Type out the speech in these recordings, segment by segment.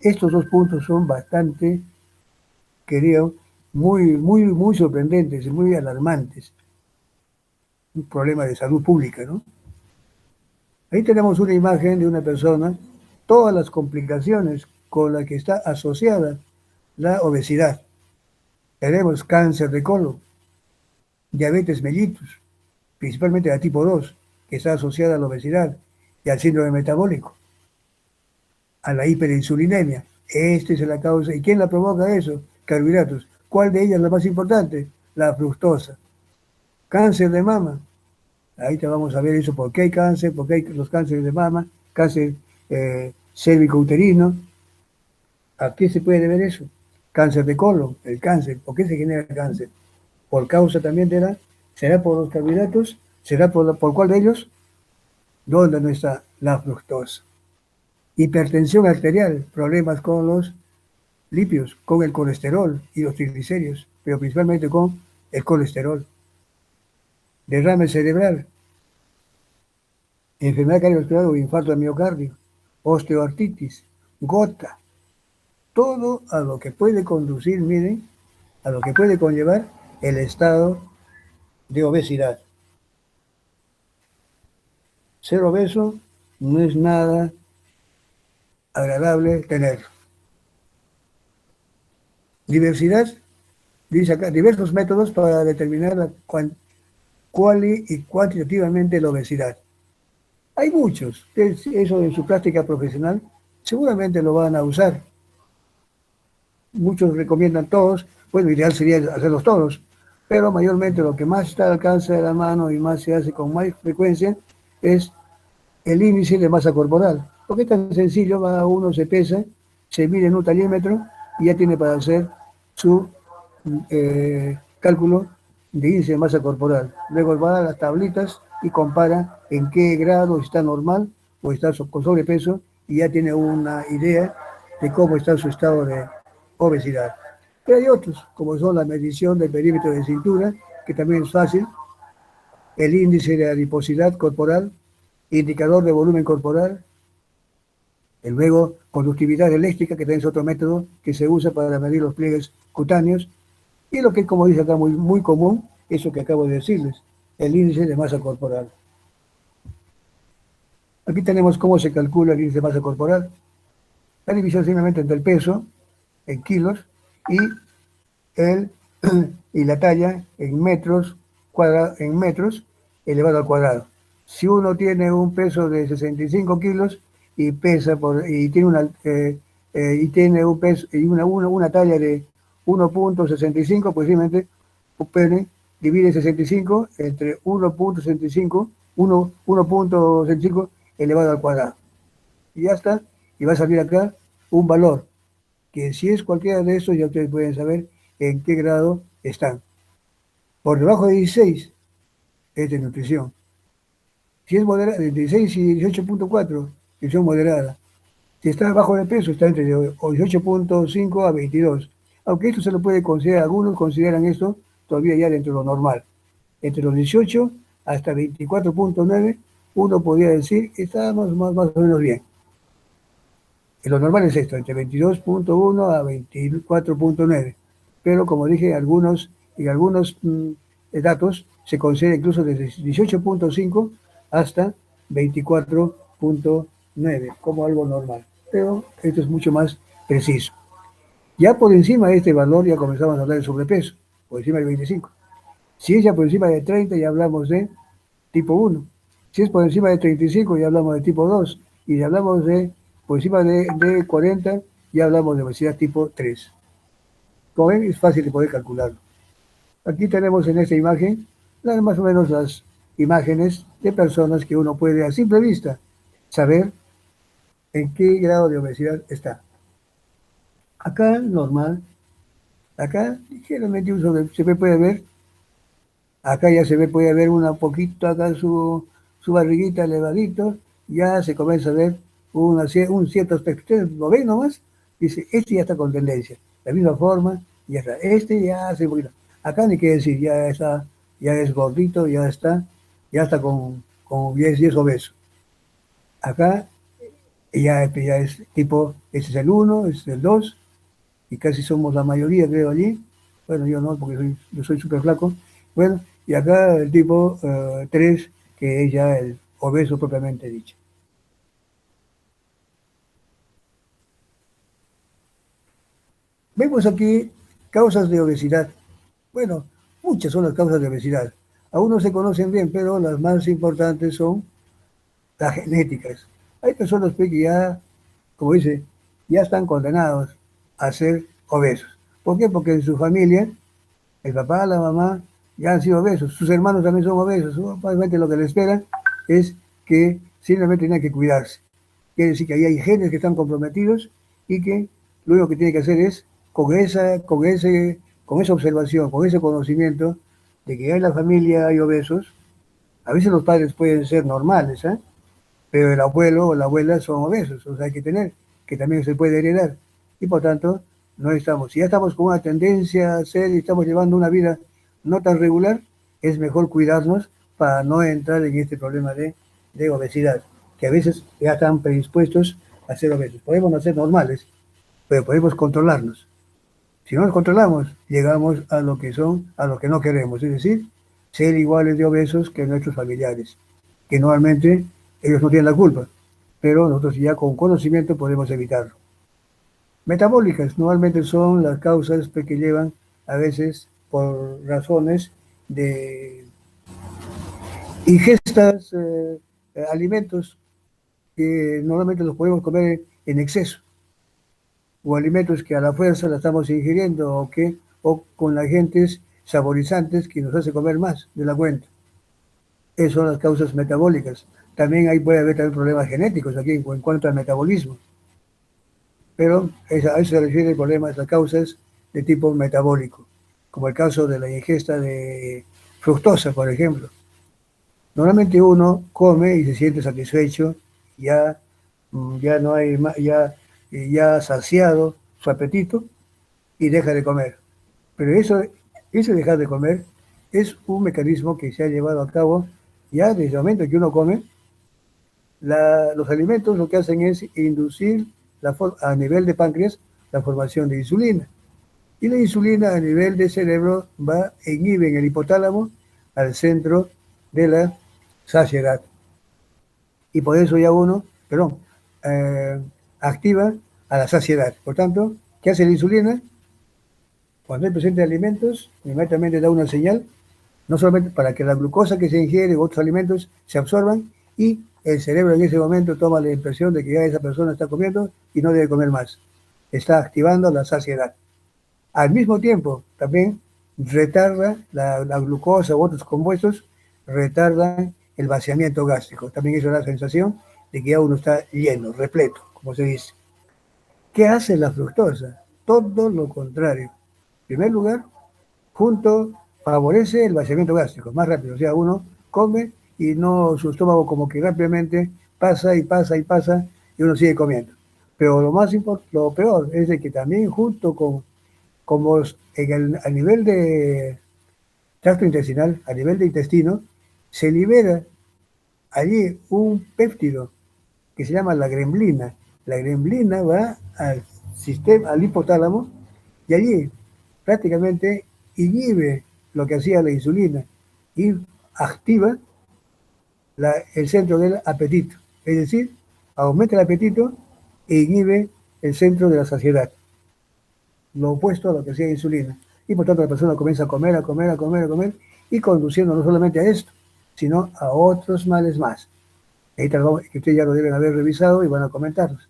Estos dos puntos son bastante, creo, muy sorprendentes y muy alarmantes. Un problema de salud pública, ¿no? Ahí tenemos una imagen de una persona, todas las complicaciones con las que está asociada la obesidad. Tenemos cáncer de colon, diabetes mellitus, principalmente la tipo 2, que está asociada a la obesidad y al síndrome metabólico, a la hiperinsulinemia. Esta es la causa. ¿Y quién la provoca eso? Carbohidratos. ¿Cuál de ellas es la más importante? La fructosa. Cáncer de mama. Ahí te vamos a ver eso, por qué hay cáncer, por qué hay los cánceres de mama, cáncer cérvico-uterino. ¿A qué se puede deber eso? Cáncer de colon, el cáncer. ¿Por qué se genera el cáncer? Por causa también de la, ¿será por los carbohidratos? ¿Será por cuál de ellos? ¿Dónde no está la fructosa? Hipertensión arterial, problemas con los lípidos, con el colesterol y los triglicéridos, pero principalmente con el colesterol. Derrame cerebral, enfermedad cardiovascular o infarto de miocardio, osteoartritis, gota, todo a lo que puede conducir, miren, a lo que puede conllevar el estado de obesidad. Ser obeso no es nada agradable tenerlo. Diversidad, dice acá, diversos métodos para determinar cuali y cuantitativamente la obesidad. Hay muchos, eso en su práctica profesional seguramente lo van a usar. Muchos recomiendan todos, bueno, ideal sería hacerlos todos, pero mayormente lo que más está al alcance de la mano y más se hace con más frecuencia es el índice de masa corporal. Porque es tan sencillo, va uno, se pesa, se mide en un talímetro y ya tiene para hacer su cálculo de índice de masa corporal. Luego va a las tablitas y compara en qué grado está normal o está con sobrepeso y ya tiene una idea de cómo está su estado de obesidad. Pero hay otros, como son la medición del perímetro de cintura, que también es fácil, el índice de adiposidad corporal, indicador de volumen corporal, y luego conductividad eléctrica, que también es otro método que se usa para medir los pliegues cutáneos, y lo que, como dice acá, muy común, eso que acabo de decirles, el índice de masa corporal. Aquí tenemos cómo se calcula el índice de masa corporal. La división simplemente entre el peso en kilos y, el, y la talla en metros elevado al cuadrado. Si uno tiene un peso de 65 kilos y pesa y tiene y tiene un peso y una talla de 1.65, pues simplemente divide 65 entre 1.65, 1.65 elevado al cuadrado. Y ya está, y va a salir acá un valor, que si es cualquiera de estos, ya ustedes pueden saber en qué grado están. Por debajo de 16 es de nutrición. Si es moderada, de 16 y 18.4, nutrición moderada. Si está bajo de peso, está entre 18.5 a 22. Aunque esto se lo puede considerar, algunos consideran esto todavía ya dentro de lo normal. Entre los 18 hasta 24.9, uno podría decir que está más o menos bien. Y lo normal es esto, entre 22.1 a 24.9. Pero como dije, algunos datos se consideran incluso desde 18.5 hasta 24.9 como algo normal. Pero esto es mucho más preciso. Ya por encima de este valor ya comenzamos a hablar de sobrepeso, por encima del 25. Si es ya por encima de 30 ya hablamos de tipo 1. Si es por encima de 35 ya hablamos de tipo 2. Y si hablamos de por encima de 40 ya hablamos de obesidad tipo 3. Como ven, es fácil de poder calcularlo. Aquí tenemos en esta imagen más o menos las imágenes de personas que uno puede a simple vista saber en qué grado de obesidad está. Acá normal, acá ligeramente se puede ver, acá ya puede ver un poquito acá su barriguita elevadito, ya se comienza a ver un cierto aspecto. Ustedes lo ven nomás, dice, este ya está con tendencia. De la misma forma, ya está. Este ya hace un poquito. Acá ni qué decir, ya está, ya es gordito, ya está ya es obeso. Acá ya es tipo, ese es el uno, ese es el 2, y casi somos la mayoría, creo, allí. Bueno, yo no, porque yo soy súper flaco. Bueno, y acá el tipo 3, que es ya el obeso propiamente dicho. Vemos aquí causas de obesidad. Bueno, muchas son las causas de obesidad. Aún no se conocen bien, pero las más importantes son las genéticas. Hay personas pues, que ya, como dice, ya están condenados a ser obesos. ¿Por qué? Porque en su familia, el papá, la mamá, ya han sido obesos. Sus hermanos también son obesos. Probablemente lo que le espera es que simplemente tienen que cuidarse. Quiere decir que ahí hay genes que están comprometidos y que lo único que tiene que hacer es, con esa observación, con ese conocimiento de que en la familia hay obesos, a veces los padres pueden ser normales, ¿eh? Pero el abuelo o la abuela son obesos, o sea, hay que tener, que también se puede heredar. Y por tanto, no estamos, si ya estamos con una tendencia a ser y estamos llevando una vida no tan regular, es mejor cuidarnos para no entrar en este problema de obesidad, que a veces ya están predispuestos a ser obesos. Podemos no ser normales, pero podemos controlarnos. Si no nos controlamos, llegamos a lo que son, a lo que no queremos, es decir, ser iguales de obesos que nuestros familiares, que normalmente ellos no tienen la culpa, pero nosotros ya con conocimiento podemos evitarlo. Metabólicas normalmente son las causas que llevan a veces por razones de ingestas, alimentos que normalmente los podemos comer en exceso, o alimentos que a la fuerza la estamos ingiriendo, o con agentes saborizantes que nos hace comer más de la cuenta. Esas son las causas metabólicas. También ahí puede haber también problemas genéticos aquí en cuanto al metabolismo, pero a eso se refiere el problema, las causas de tipo metabólico, como el caso de la ingesta de fructosa, por ejemplo. Normalmente uno come y se siente satisfecho, ya, ya no hay ya saciado su apetito y deja de comer. Pero eso dejar de comer es un mecanismo que se ha llevado a cabo ya desde el momento que uno come. Los alimentos lo que hacen es inducir a nivel de páncreas la formación de insulina. Y la insulina a nivel de cerebro va e inhibe en el hipotálamo al centro de la saciedad. Y por eso ya uno, perdón, eh, activa a la saciedad. Por tanto, ¿qué hace la insulina? Cuando hay presente alimentos, inmediatamente da una señal, no solamente para que la glucosa que se ingiere u otros alimentos se absorban y el cerebro en ese momento toma la impresión de que ya esa persona está comiendo y no debe comer más. Está activando la saciedad. Al mismo tiempo, también retarda la glucosa u otros compuestos, retardan el vaciamiento gástrico. También eso da la sensación de que ya uno está lleno, repleto, como se dice. ¿Qué hace la fructosa? Todo lo contrario. En primer lugar, junto favorece el vaciamiento gástrico, más rápido. O sea, uno come y no su estómago como que rápidamente pasa y pasa y pasa y uno sigue comiendo. Pero lo peor es de que también junto con como a nivel de tracto intestinal, a nivel de intestino, se libera allí un péptido que se llama la gremlina. La gremlina va al sistema, al hipotálamo, y allí prácticamente inhibe lo que hacía la insulina y activa el centro del apetito. Es decir, aumenta el apetito e inhibe el centro de la saciedad, lo opuesto a lo que hacía la insulina. Y por tanto la persona comienza a comer, a comer, a comer, a comer, y conduciendo no solamente a esto, sino a otros males más. Ahí tardamos, que ustedes ya lo deben haber revisado y van a comentarlos.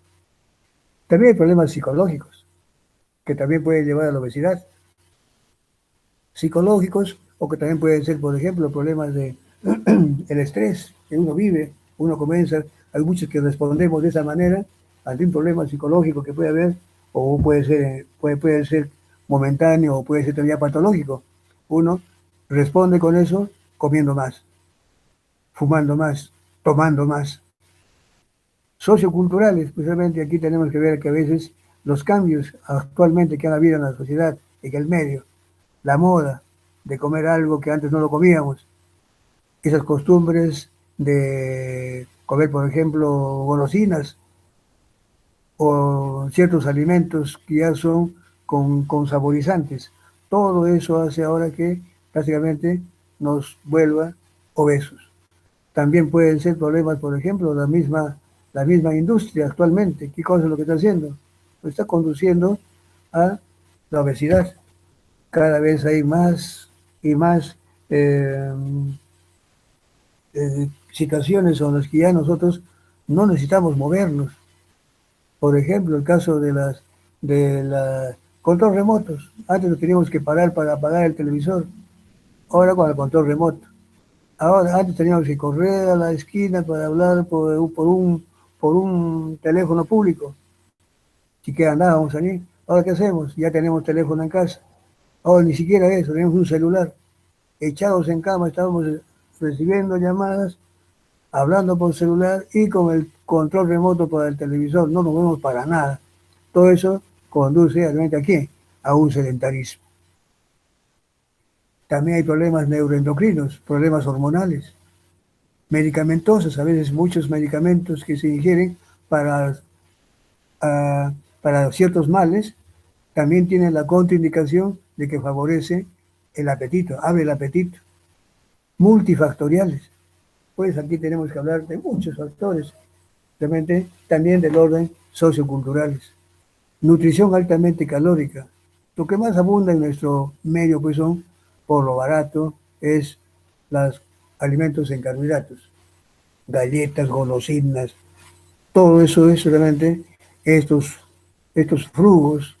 También hay problemas psicológicos, que también pueden llevar a la obesidad. Psicológicos, o que también pueden ser, por ejemplo, problemas de el estrés que uno vive, uno comienza, hay muchos que respondemos de esa manera ante un problema psicológico que puede haber, o puede ser momentáneo, o puede ser también patológico. Uno responde con eso comiendo más, fumando más, tomando más. Socioculturales, especialmente aquí tenemos que ver que a veces los cambios actualmente que han habido en la sociedad, en el medio, la moda de comer algo que antes no lo comíamos, esas costumbres de comer, por ejemplo, golosinas, o ciertos alimentos que ya son con saborizantes. Todo eso hace ahora que prácticamente nos vuelva obesos. También pueden ser problemas, por ejemplo, la misma industria actualmente. ¿Qué cosa es lo que está haciendo? Lo está conduciendo a la obesidad. Cada vez hay más y más eh, situaciones en las que ya nosotros no necesitamos movernos. Por ejemplo, el caso de la control remotos. Antes nos teníamos que parar para apagar el televisor, ahora con el control remoto. Ahora, antes teníamos que correr a la esquina para hablar por un teléfono público, si que andábamos allí. Ahora, ¿qué hacemos? Ya tenemos teléfono en casa. Ahora, ni siquiera eso, tenemos un celular. Echados en cama, estábamos recibiendo llamadas, hablando por celular y con el control remoto para el televisor. No nos vemos para nada. Todo eso conduce realmente a qué? A un sedentarismo. También hay problemas neuroendocrinos, problemas hormonales, medicamentosos, a veces muchos medicamentos que se ingieren para, para ciertos males, también tienen la contraindicación de que favorece el apetito, abre el apetito, multifactoriales. Pues aquí tenemos que hablar de muchos factores, realmente también del orden socioculturales. Nutrición altamente calórica. Lo que más abunda en nuestro medio, pues son, por lo barato, es los alimentos en carbohidratos, galletas, golosinas, todo eso es realmente estos, estos frugos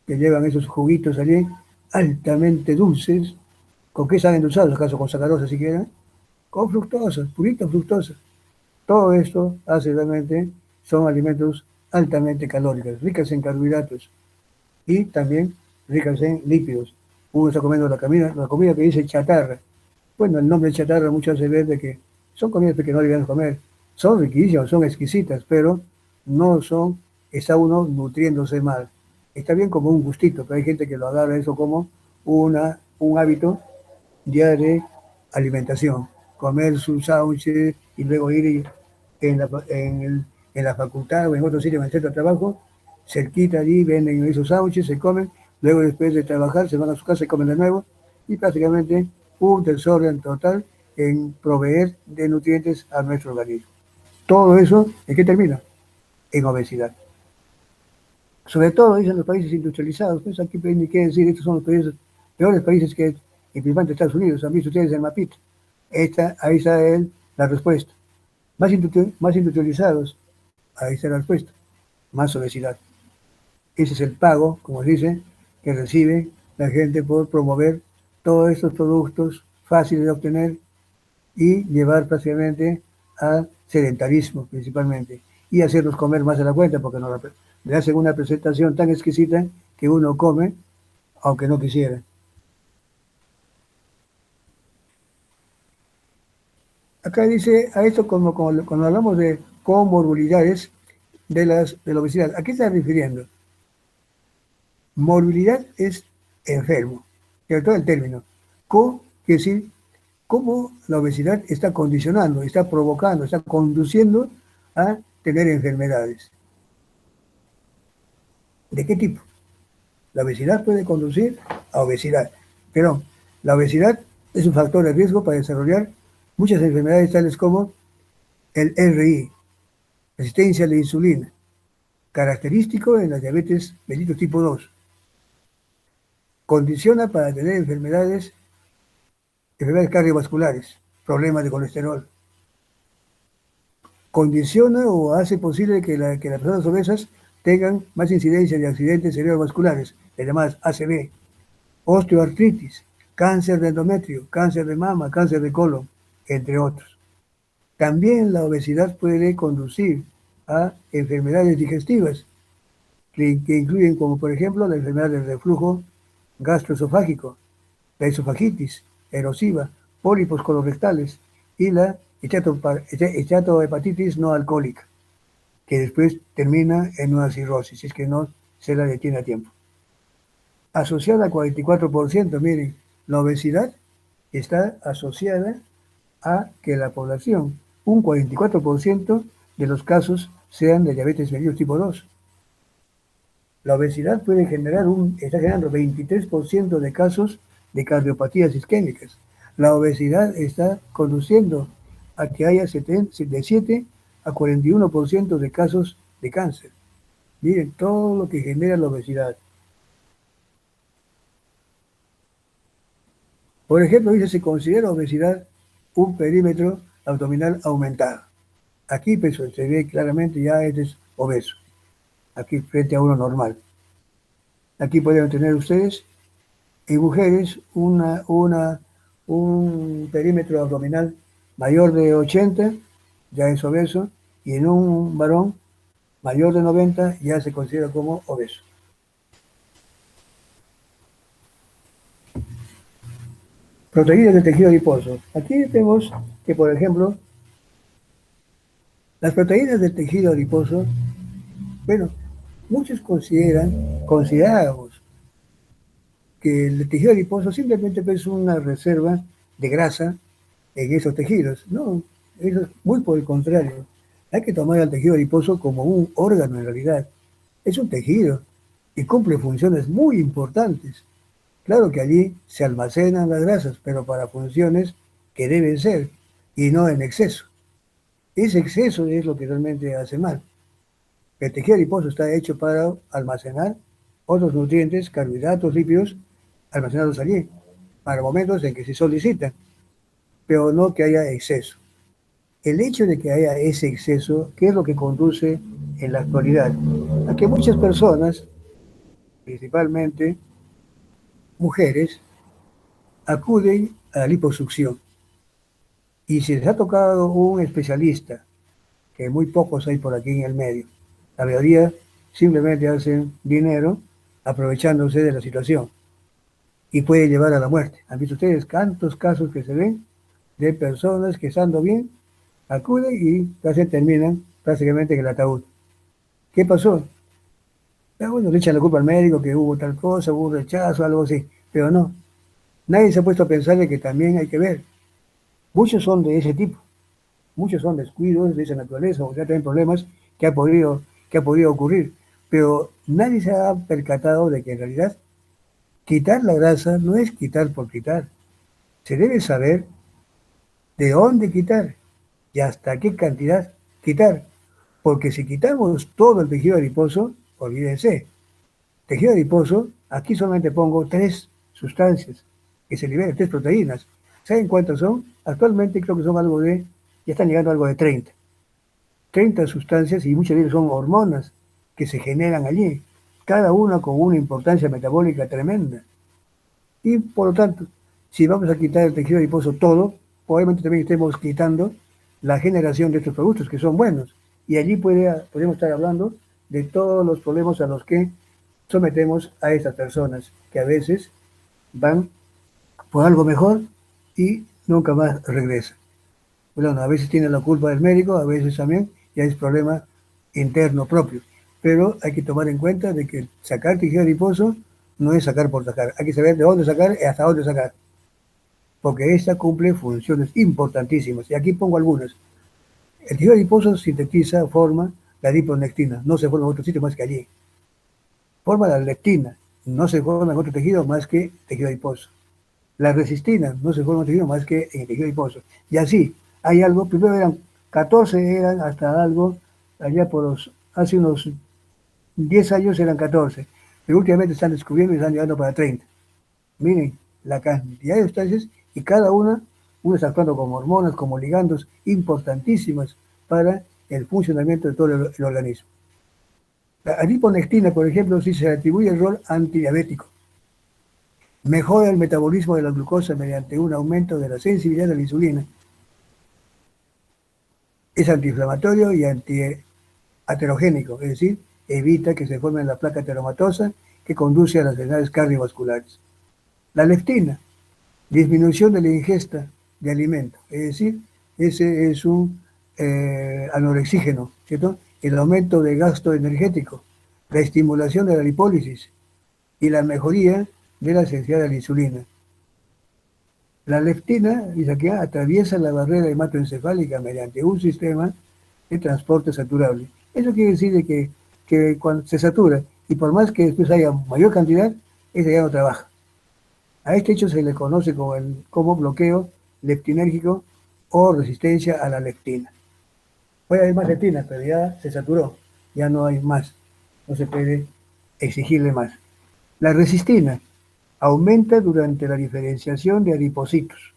que llevan esos juguitos allí, altamente dulces. ¿Con qué saben endulzados? ¿Acaso con sacarosa siquiera? Con fructosa, purita fructosa. Todo esto hace realmente, son alimentos altamente calóricos, ricas en carbohidratos y también ricas en lípidos. Uno está comiendo la comida que dice chatarra. Bueno, el nombre chatarra muchas veces ve de que son comidas que no debían comer. Son riquísimas, son exquisitas, pero no son, está uno nutriéndose mal. Está bien como un gustito, pero hay gente que lo agarra eso como un hábito ya de alimentación. Comer su sándwich y luego ir en la facultad o en otro sitio, en el centro de trabajo, cerquita allí venden esos sándwiches, se comen, luego después de trabajar se van a su casa y comen de nuevo, y prácticamente un desorden total en proveer de nutrientes a nuestro organismo. Todo eso, ¿en qué termina? En obesidad. Sobre todo, dicen los países industrializados, pues aquí ni qué decir, estos son los países, peores países que principalmente Estados Unidos, han visto ustedes el mapita. Ahí está la respuesta. Más industrializados, ahí está la respuesta. Más obesidad. Ese es el pago, como se dice, que recibe la gente por promover todos estos productos fáciles de obtener y llevar prácticamente a sedentarismo principalmente y hacernos comer más de la cuenta porque le hacen una presentación tan exquisita que uno come aunque no quisiera. Acá dice, a esto como cuando hablamos de comorbilidades de la obesidad, ¿a qué está refiriendo? Morbilidad es enfermo, sobre todo el término. Quiere decir cómo la obesidad está condicionando, está provocando, está conduciendo a tener enfermedades. ¿De qué tipo? La obesidad puede conducir a obesidad, pero la obesidad es un factor de riesgo para desarrollar muchas enfermedades tales como el RI, resistencia a la insulina, característico en la diabetes mellitus tipo 2. Condiciona para tener enfermedades cardiovasculares, problemas de colesterol. Condiciona o hace posible que las personas obesas tengan más incidencia de accidentes cerebrovasculares, las llamadas ACV, osteoartritis, cáncer de endometrio, cáncer de mama, cáncer de colon, entre otros. También la obesidad puede conducir a enfermedades digestivas, que incluyen como por ejemplo la enfermedad del reflujo gastroesofágico, la esofagitis erosiva, pólipos colorectales y la hepatitis no alcohólica, que después termina en una cirrosis, si es que no se la detiene a tiempo. Asociada al 44%, miren, la obesidad está asociada a que la población, un 44% de los casos sean de diabetes mellitus tipo 2. La obesidad puede generar está generando 23% de casos de cardiopatías isquémicas. La obesidad está conduciendo a que haya de 7 a 41% de casos de cáncer. Miren todo lo que genera la obesidad. Por ejemplo, dice, se considera obesidad un perímetro abdominal aumentado. Aquí pues, se ve claramente ya este es obeso, aquí frente a uno normal. Aquí pueden tener ustedes en mujeres un perímetro abdominal mayor de 80, ya es obeso, y en un varón mayor de 90 ya se considera como obeso. Proteínas del tejido adiposo. Aquí vemos que, por ejemplo, las proteínas del tejido adiposo, bueno, muchos consideramos que el tejido adiposo simplemente es una reserva de grasa en esos tejidos. No, eso es muy por el contrario. Hay que tomar al tejido adiposo como un órgano en realidad. Es un tejido y cumple funciones muy importantes. Claro que allí se almacenan las grasas, pero para funciones que deben ser y no en exceso. Ese exceso es lo que realmente hace mal. El tejido adiposo está hecho para almacenar otros nutrientes, carbohidratos, lípidos, almacenados allí, para momentos en que se solicitan, pero no que haya exceso. El hecho de que haya ese exceso, ¿qué es lo que conduce en la actualidad? A que muchas personas, principalmente mujeres, acuden a la liposucción. Y si les ha tocado un especialista, que muy pocos hay por aquí en el medio, la mayoría simplemente hacen dinero aprovechándose de la situación y puede llevar a la muerte. ¿Han visto ustedes tantos casos que se ven de personas que estando bien acuden y casi terminan prácticamente en el ataúd? ¿Qué pasó? Bueno, le echan la culpa al médico que hubo tal cosa, hubo un rechazo, algo así, pero no. Nadie se ha puesto a pensar de que también hay que ver. Muchos son de ese tipo, muchos son descuidos de esa naturaleza, o sea, tienen problemas que que ha podido ocurrir, pero nadie se ha percatado de que en realidad quitar la grasa no es quitar por quitar. Se debe saber de dónde quitar y hasta qué cantidad quitar, porque si quitamos todo el tejido adiposo, olvídense, tejido adiposo, aquí solamente pongo 3 sustancias que se liberan, 3 proteínas. ¿Saben cuántas son? Actualmente creo que son ya están llegando a algo de 30 sustancias y muchas de ellas son hormonas que se generan allí, cada una con una importancia metabólica tremenda. Y por lo tanto, si vamos a quitar el tejido adiposo todo, probablemente también estemos quitando la generación de estos productos que son buenos. Y allí podemos estar hablando de todos los problemas a los que sometemos a estas personas, que a veces van por algo mejor y nunca más regresan. Bueno, a veces tiene la culpa del médico, a veces también ya es problema interno propio. Pero hay que tomar en cuenta de que sacar tejido adiposo no es sacar por sacar. Hay que saber de dónde sacar y hasta dónde sacar. Porque esta cumple funciones importantísimas. Y aquí pongo algunas. El tejido adiposo sintetiza, forma la adiponectina. No se forma en otro sitio más que allí. Forma la leptina. No se forma en otro tejido más que tejido adiposo. La resistina no se forma en tejido más que en el tejido adiposo. Y así, hay algo, primero eran 14, eran hasta algo, allá hace unos 10 años eran 14, pero últimamente están descubriendo y están llegando para 30. Miren la cantidad de sustancias y cada una está actuando como hormonas, como ligandos importantísimas para el funcionamiento de todo el organismo. La adiponectina, por ejemplo, sí se le atribuye el rol antidiabético. Mejora el metabolismo de la glucosa mediante un aumento de la sensibilidad de la insulina. Es antiinflamatorio y antiaterogénico, es decir, evita que se forme la placa ateromatosa que conduce a las enfermedades cardiovasculares. La leptina, disminución de la ingesta de alimentos, es decir, ese es un anorexígeno, ¿cierto? El aumento de gasto energético, la estimulación de la lipólisis y la mejoría de la sensibilidad de la insulina. La leptina, dice aquí, atraviesa la barrera hematoencefálica mediante un sistema de transporte saturable. Eso quiere decir que cuando se satura y por más que después haya mayor cantidad, ese ya no trabaja. A este hecho se le conoce como bloqueo leptinérgico o resistencia a la leptina. Puede haber más leptina, pero ya se saturó, ya no hay más, no se puede exigirle más. La resistina aumenta durante la diferenciación de adipocitos,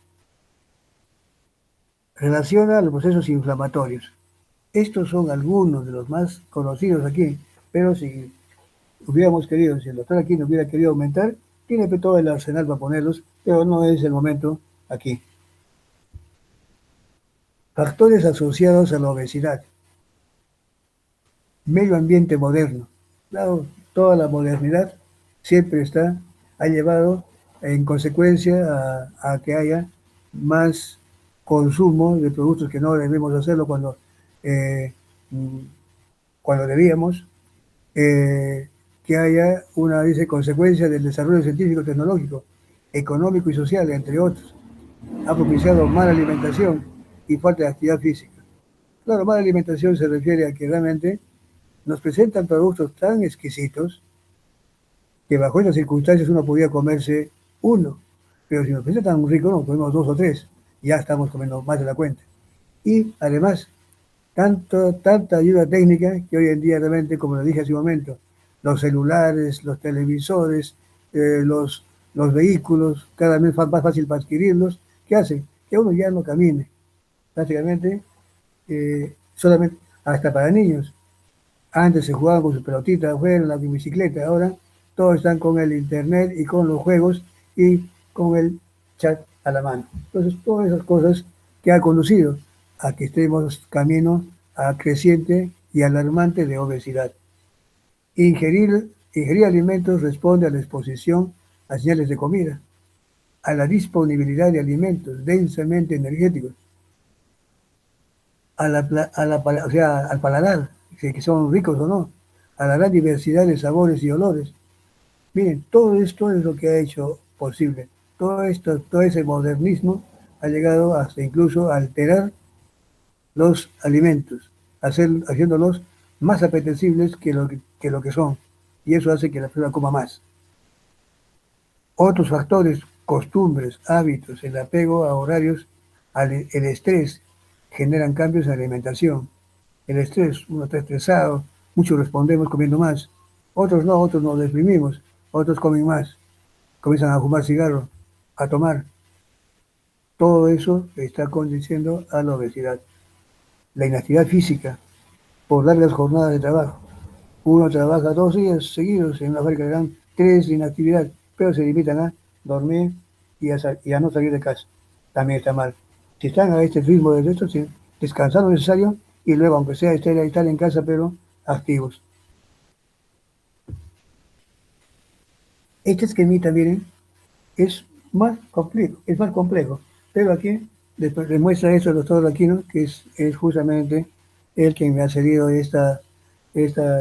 relaciona los procesos inflamatorios. Estos son algunos de los más conocidos aquí, pero si hubiéramos querido, si el doctor aquí no hubiera querido aumentar, tiene todo el arsenal para ponerlos, pero no es el momento aquí. Factores asociados a la obesidad. Medio ambiente moderno. Claro, toda la modernidad siempre ha llevado en consecuencia a que haya más consumo de productos que no debemos hacerlo eh, mm, cuando debíamos, que haya una, dice, consecuencia del desarrollo científico, tecnológico, económico y social, entre otros. Ha propiciado mala alimentación y falta de actividad física. Claro, mala alimentación se refiere a que realmente nos presentan productos tan exquisitos que bajo esas circunstancias uno podía comerse uno, pero si nos presentan tan rico, no, comemos dos o tres, ya estamos comiendo más de la cuenta. Y además, tanta ayuda técnica que hoy en día realmente, como lo dije hace un momento, los celulares, los televisores, los vehículos, cada vez más fácil para adquirirlos, ¿qué hace? Que uno ya no camine. Prácticamente, solamente, hasta para niños. Antes se jugaban con sus pelotitas afuera, en la bicicleta, ahora todos están con el internet y con los juegos y con el chat a la mano. Entonces, todas esas cosas que han conducido a que estemos camino a creciente y alarmante de obesidad. Ingerir alimentos responde a la exposición a señales de comida, a la disponibilidad de alimentos densamente energéticos, o sea, al paladar, que son ricos o no, a la gran diversidad de sabores y olores. Miren, todo esto es lo que ha hecho posible. Todo esto, todo ese modernismo ha llegado hasta incluso a alterar los alimentos, haciéndolos más apetecibles que lo que son. Y eso hace que la persona coma más. Otros factores, costumbres, hábitos, el apego a horarios, el estrés, generan cambios en la alimentación. El estrés, uno está estresado, muchos respondemos comiendo más, otros nos deprimimos, otros comen más, comienzan a fumar cigarro, a tomar. Todo eso está conduciendo a la obesidad. La inactividad física por largas jornadas de trabajo. Uno trabaja 2 días seguidos en una fábrica, le dan 3 de inactividad, pero se limitan a dormir y a no salir de casa. También está mal. Si están a este ritmo de esto, sí, descansar lo necesario y luego, aunque sea estar en casa, pero activos. Este esquemita, miren, es más complejo, pero aquí después demuestra eso el doctor Aquino, que es justamente el que me ha cedido estas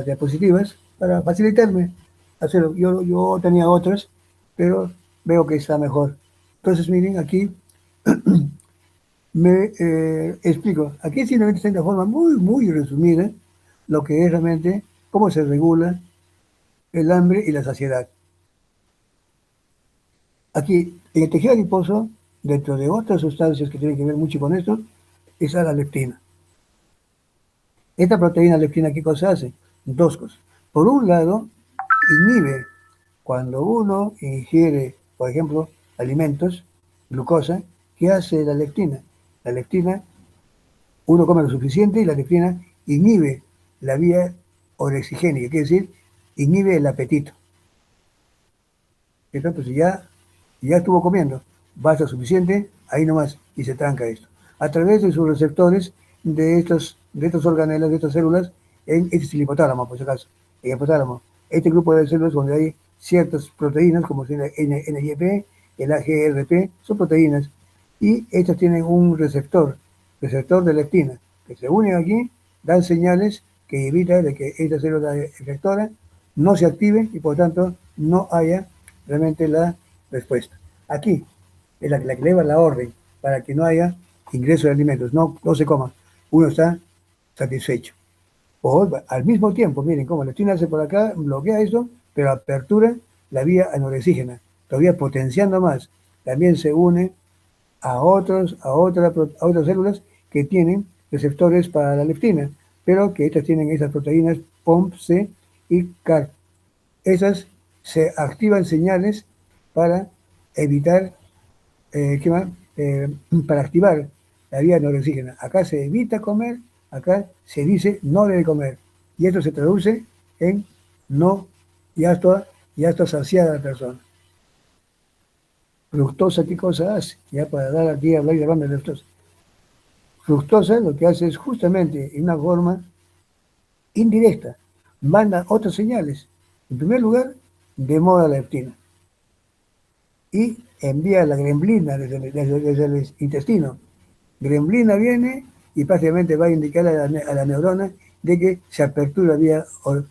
diapositivas para facilitarme hacerlo. Yo tenía otras, pero veo que está mejor. Entonces, miren, aquí me explico. Aquí simplemente está de forma muy, muy resumida lo que es realmente cómo se regula el hambre y la saciedad. Aquí, en el tejido adiposo, dentro de otras sustancias que tienen que ver mucho con esto, está la leptina. Esta proteína leptina, ¿qué cosa hace? Dos cosas. Por un lado, inhibe cuando uno ingiere, por ejemplo, alimentos, glucosa, ¿qué hace la leptina? La leptina, uno come lo suficiente y la leptina inhibe la vía orexigénica, quiere decir, inhibe el apetito. Entonces, si ya estuvo comiendo, basta suficiente, ahí nomás, y se tranca esto. A través de sus receptores de estos organelos, de estas células, este es el hipotálamo, por si acaso, el hipotálamo. Este grupo de células donde hay ciertas proteínas, como el NIP, el AGRP, son proteínas, y estas tienen un receptor de leptina, que se unen aquí, dan señales que evita de que esta célula efectora no se active y por tanto no haya realmente la respuesta. Aquí es la que eleva la orden para que no haya ingreso de alimentos, no se coma. Uno está satisfecho. O al mismo tiempo, miren cómo la leptina hace por acá, bloquea eso, pero apertura la vía anoresígena, todavía potenciando más. También se une a otras células que tienen receptores para la leptina, pero que estas tienen esas proteínas POMC y CAR. Esas se activan señales para evitar, ¿qué más? Para activar la vía neurológica. Acá se evita comer, acá se dice no debe comer. Y esto se traduce en no, ya está saciada la persona. Fructosa, ¿qué cosa hace? Ya para dar aquí a hablar y hablando de fructosa. Fructosa lo que hace es justamente en una forma indirecta, manda otras señales. En primer lugar, demoda la leptina y envía la gremlina desde el intestino. Gremlina viene y prácticamente va a indicar a la neurona de que se apertura vía, o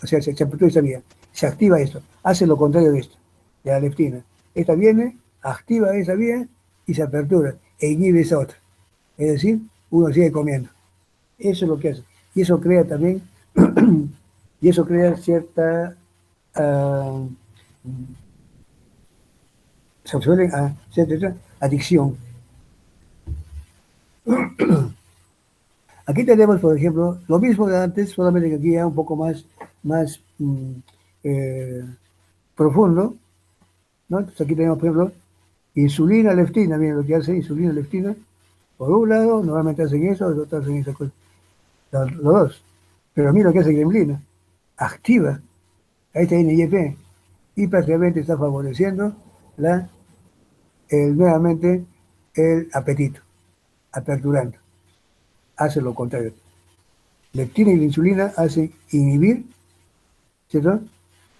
sea, se apertura esa vía, se activa esto, hace lo contrario de esto, de la leptina. Esta viene, activa esa vía y se apertura e inhibe esa otra. Es decir, uno sigue comiendo. Eso es lo que hace. Y eso crea también, y eso crea cierta, uh, se suele a cierta adicción. Aquí tenemos, por ejemplo, lo mismo de antes, solamente que aquí ya un poco más eh, profundo, ¿no? Entonces aquí tenemos, por ejemplo, insulina, leptina, miren lo que hace insulina, leptina. Por un lado, normalmente hacen eso, los otros hacen esa cosa, los dos. Pero mira lo que hace gremlina, activa, ahí está NIP, y prácticamente está favoreciendo la, nuevamente el apetito, aperturando. Hace lo contrario. Leptina y la insulina hacen inhibir, ¿cierto?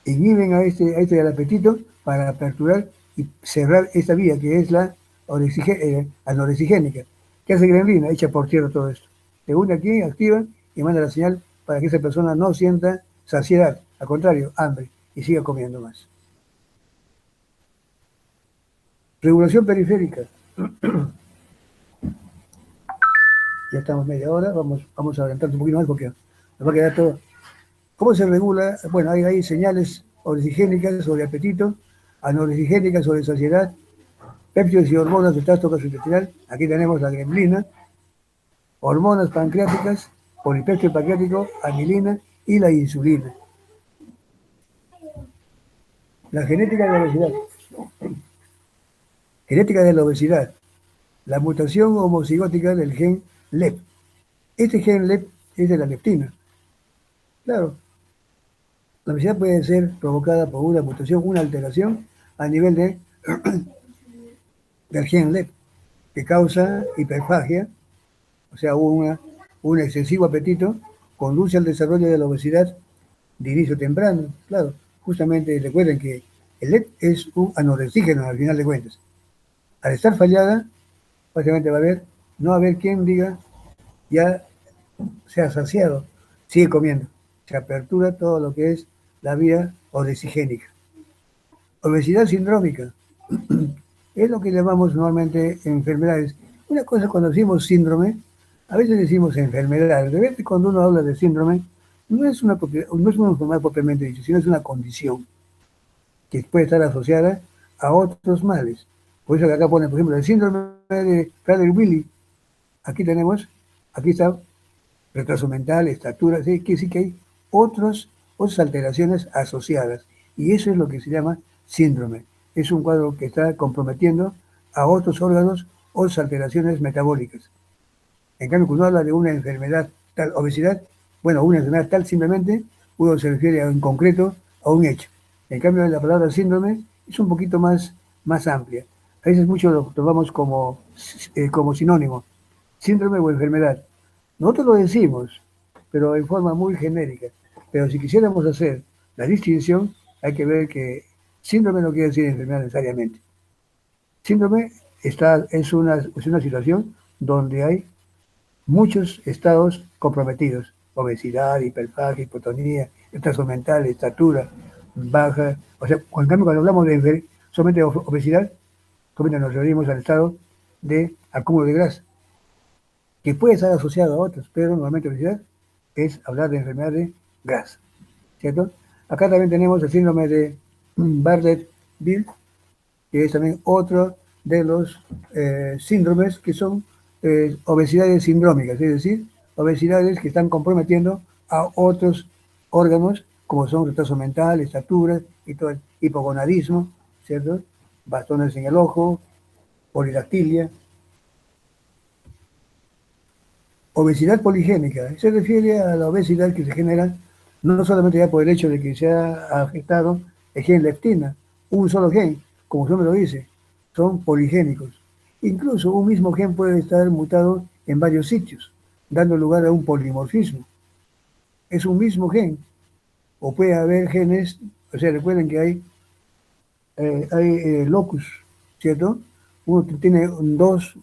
Inhiben a este del apetito para aperturar y cerrar esta vía que es la anoresigénica. ¿Qué hace gremlina? Echa por tierra todo esto. Se une aquí, activa y manda la señal para que esa persona no sienta saciedad, al contrario, hambre, y siga comiendo más. Regulación periférica. Ya estamos media hora, vamos a adelantar un poquito más porque nos va a quedar todo. ¿Cómo se regula? Bueno, hay señales oresigénicas sobre apetito, anoresigénicas sobre saciedad, péptidos y hormonas del tracto gastrointestinal. Aquí tenemos la gremlina, hormonas pancreáticas, polipéptido pancreático, amilina y la insulina. La genética de la obesidad. Genética de la obesidad. La mutación homocigótica del gen LEP. Este gen LEP es de la leptina. Claro, la obesidad puede ser provocada por una mutación, una alteración a nivel del gen LEP, que causa hiperfagia, o sea, un excesivo apetito, conduce al desarrollo de la obesidad de inicio temprano. Claro, justamente recuerden que el LED es un anoresígeno al final de cuentas. Al estar fallada, básicamente no va a haber quien diga ya se ha saciado, sigue comiendo. Se apertura todo lo que es la vía obesigénica. Obesidad sindrómica es lo que llamamos normalmente enfermedades. Una cosa cuando decimos síndrome, a veces decimos enfermedad. De repente cuando uno habla de síndrome, no es una enfermedad propiamente dicha, sino es una condición que puede estar asociada a otros males. Por eso que acá pone, por ejemplo, el síndrome de Prader-Willi. Aquí está retraso mental, estatura, ¿sí? Que sí que hay otras alteraciones asociadas. Y eso es lo que se llama síndrome. Es un cuadro que está comprometiendo a otros órganos, otras alteraciones metabólicas. En cambio, cuando uno habla de una enfermedad tal, obesidad, bueno, una enfermedad tal simplemente, uno se refiere en concreto a un hecho. En cambio, la palabra síndrome es un poquito más amplia. A veces muchos lo tomamos como sinónimo, síndrome o enfermedad. Nosotros lo decimos, pero en forma muy genérica. Pero si quisiéramos hacer la distinción, hay que ver que síndrome no quiere decir enfermedad necesariamente. Síndrome es una situación donde hay muchos estados comprometidos: obesidad, hiperfagia, hipotonía, retraso mental, estatura baja. O sea, en cambio, cuando hablamos de solamente obesidad, solamente nos referimos al estado de acúmulo de grasa, que puede estar asociado a otros, pero normalmente obesidad es hablar de enfermedad de grasa, ¿cierto? Acá también tenemos el síndrome de Bardet-Biedl, que es también otro de los síndromes que son obesidades sindrómicas, es decir, obesidades que están comprometiendo a otros órganos, como son retraso mental, estatura, y todo el hipogonadismo, ¿cierto? Bastones en el ojo, polidactilia. Obesidad poligénica se refiere a la obesidad que se genera no solamente ya por el hecho de que se ha afectado el gen leptina, un solo gen, como su nombre lo dice, son poligénicos. Incluso un mismo gen puede estar mutado en varios sitios, dando lugar a un polimorfismo. Es un mismo gen, o puede haber genes, o sea, recuerden que hay locus, ¿cierto? Uno tiene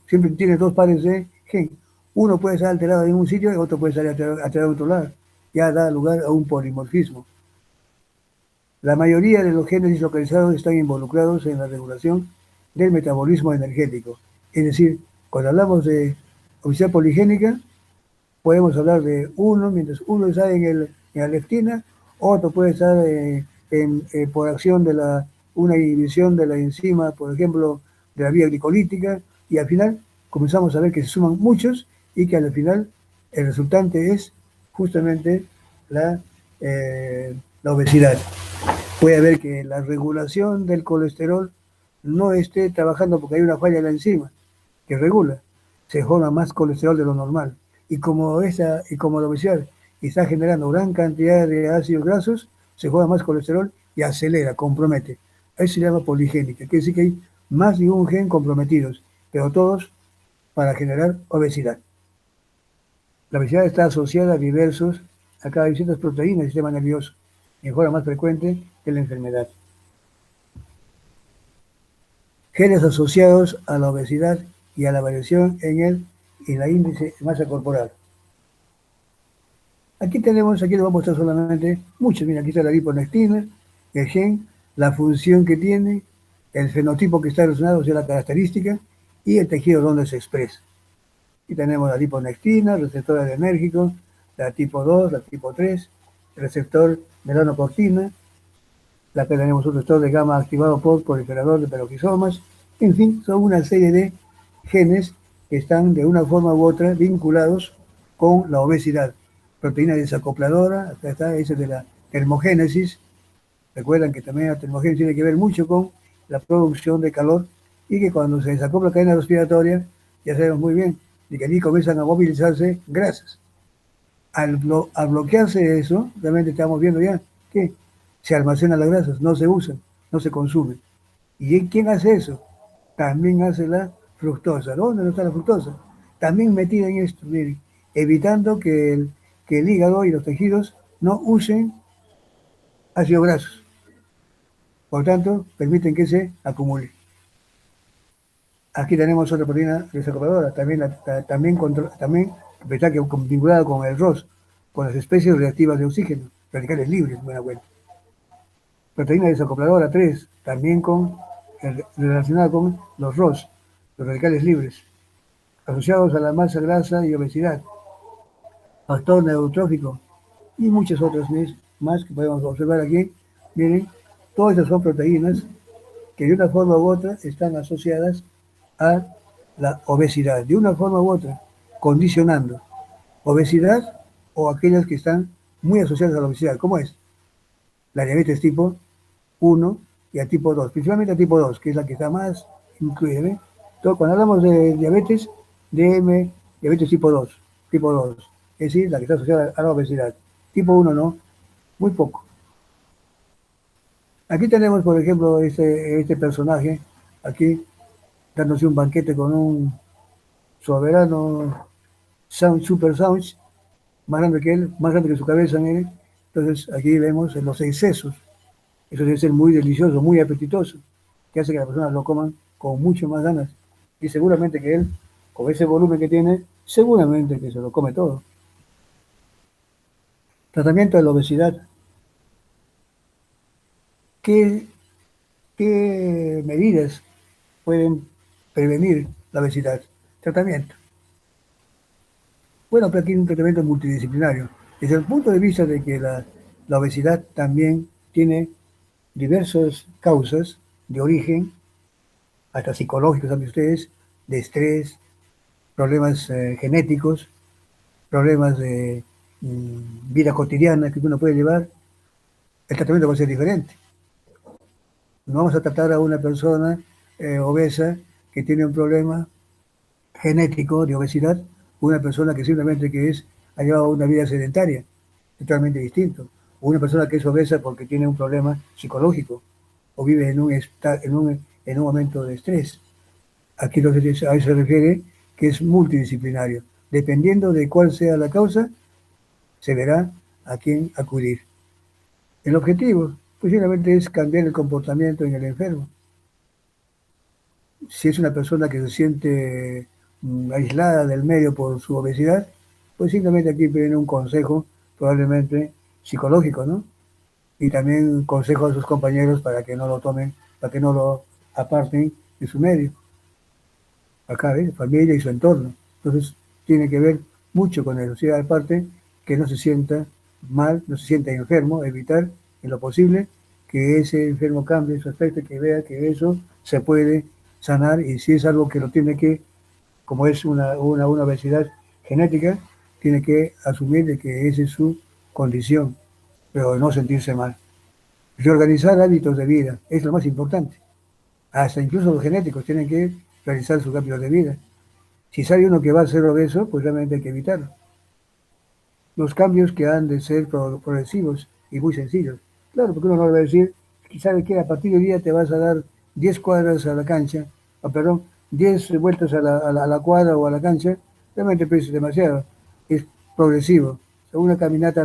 siempre tiene dos pares de gen. Uno puede estar alterado en un sitio y otro puede estar alterado en otro lado. Ya da lugar a un polimorfismo. La mayoría de los genes localizados están involucrados en la regulación del metabolismo energético. Es decir, cuando hablamos de obesidad poligénica, podemos hablar de uno, mientras uno está en la leptina, otro puede estar por acción de una inhibición de la enzima, por ejemplo, de la vía glicolítica, y al final comenzamos a ver que se suman muchos y que al final el resultante es justamente la, la obesidad. Puede haber que la regulación del colesterol no esté trabajando porque hay una falla en la enzima que regula, se forma más colesterol de lo normal. Y como la obesidad está generando gran cantidad de ácidos grasos, se forma más colesterol y acelera, compromete. Eso se llama poligénica, quiere decir que hay más de un gen comprometidos, pero todos para generar obesidad. La obesidad está asociada a cada distintas proteínas del sistema nervioso, en forma más frecuente que la enfermedad. Genes asociados a la obesidad y a la variación en la índice de masa corporal. Aquí les vamos a mostrar solamente muchos. Mira, aquí está la liponectina, el gen, la función que tiene, el fenotipo que está relacionado, o sea, la característica, y el tejido donde se expresa. Aquí tenemos la liponectina, receptor adrenérgico, la tipo 2, la tipo 3, el receptor melanocortina, la que tenemos un receptor de gamma activado por proliferador de peroxisomas. En fin, son una serie de genes que están de una forma u otra vinculados con la obesidad. Proteína desacopladora, acá está, esa es de la termogénesis. Recuerdan que también la termogénesis tiene que ver mucho con la producción de calor y que cuando se desacopla la cadena respiratoria, ya sabemos muy bien, de que allí comienzan a movilizarse grasas. Al bloquearse eso, realmente estamos viendo ya que se almacenan las grasas, no se usan, no se consumen. ¿Y quién hace eso? También hace la fructosa. ¿Dónde no está la fructosa? También metida en esto, miren, evitando que el hígado y los tejidos no usen ácidos grasos. Por tanto, permiten que se acumule. Aquí tenemos otra proteína desacopladora, también está vinculada con el ROS, con las especies reactivas de oxígeno, radicales libres, buena cuenta. Proteína desacopladora 3, también relacionada con los ROS, los radicales libres, asociados a la masa grasa y obesidad, factor neurotrófico y muchas otras más que podemos observar aquí. Miren, todas estas son proteínas que de una forma u otra están asociadas a la obesidad, de una forma u otra, condicionando obesidad o aquellas que están muy asociadas a la obesidad. ¿Cómo es? La diabetes tipo 1 y a tipo 2, principalmente a tipo 2, que es la que está más incluida. ¿Ve? Entonces, cuando hablamos de diabetes, diabetes tipo 2, es decir, la que está asociada a la obesidad. Tipo 1 no, muy poco. Aquí tenemos, por ejemplo, este personaje, aquí dándose un banquete con un soberano Super Sounds, más grande que él, más grande que su cabeza, mire. Entonces, aquí vemos los excesos. Eso debe ser muy delicioso, muy apetitoso, que hace que las personas lo coman con mucho más ganas. Y seguramente que él, con ese volumen que tiene, seguramente que se lo come todo. Tratamiento de la obesidad. ¿Qué, qué medidas pueden prevenir la obesidad? Tratamiento. Bueno, pero aquí hay un tratamiento multidisciplinario. Es Desde el punto de vista de que la obesidad también tiene diversas causas de origen, hasta psicológicos, saben ustedes, de estrés, problemas genéticos, problemas de vida cotidiana que uno puede llevar, el tratamiento va a ser diferente. No vamos a tratar a una persona obesa que tiene un problema genético de obesidad, una persona que simplemente ha llevado una vida sedentaria, totalmente distinto. O una persona que es obesa porque tiene un problema psicológico o vive en un momento de estrés. Aquí a eso se refiere que es multidisciplinario. Dependiendo de cuál sea la causa, se verá a quién acudir. El objetivo, pues simplemente es cambiar el comportamiento en el enfermo. Si es una persona que se siente aislada del medio por su obesidad, pues simplemente aquí viene un consejo, probablemente psicológico, ¿no? Y también consejo a sus compañeros para que no lo tomen, para que no lo aparten de su medio. Acá, ¿ves? Familia y su entorno. Entonces, tiene que ver mucho con eso. O sea, aparte, que no se sienta mal, no se sienta enfermo, evitar en lo posible que ese enfermo cambie su aspecto, que vea que eso se puede sanar y si es algo que lo tiene que, como es una obesidad genética, tiene que asumir de que esa es su condición, pero no sentirse mal. Reorganizar hábitos de vida es lo más importante. Hasta incluso los genéticos tienen que realizar sus hábitos de vida. Si sabe uno que va a ser obeso, pues realmente hay que evitarlo. Los cambios que han de ser progresivos y muy sencillos. Claro, porque uno no le va a decir, ¿sabe qué? A partir de hoy día te vas a dar 10 cuadras a la cancha, perdón, 10 vueltas a la cuadra o a la cancha, realmente pues es demasiado. Es progresivo. O sea, una caminata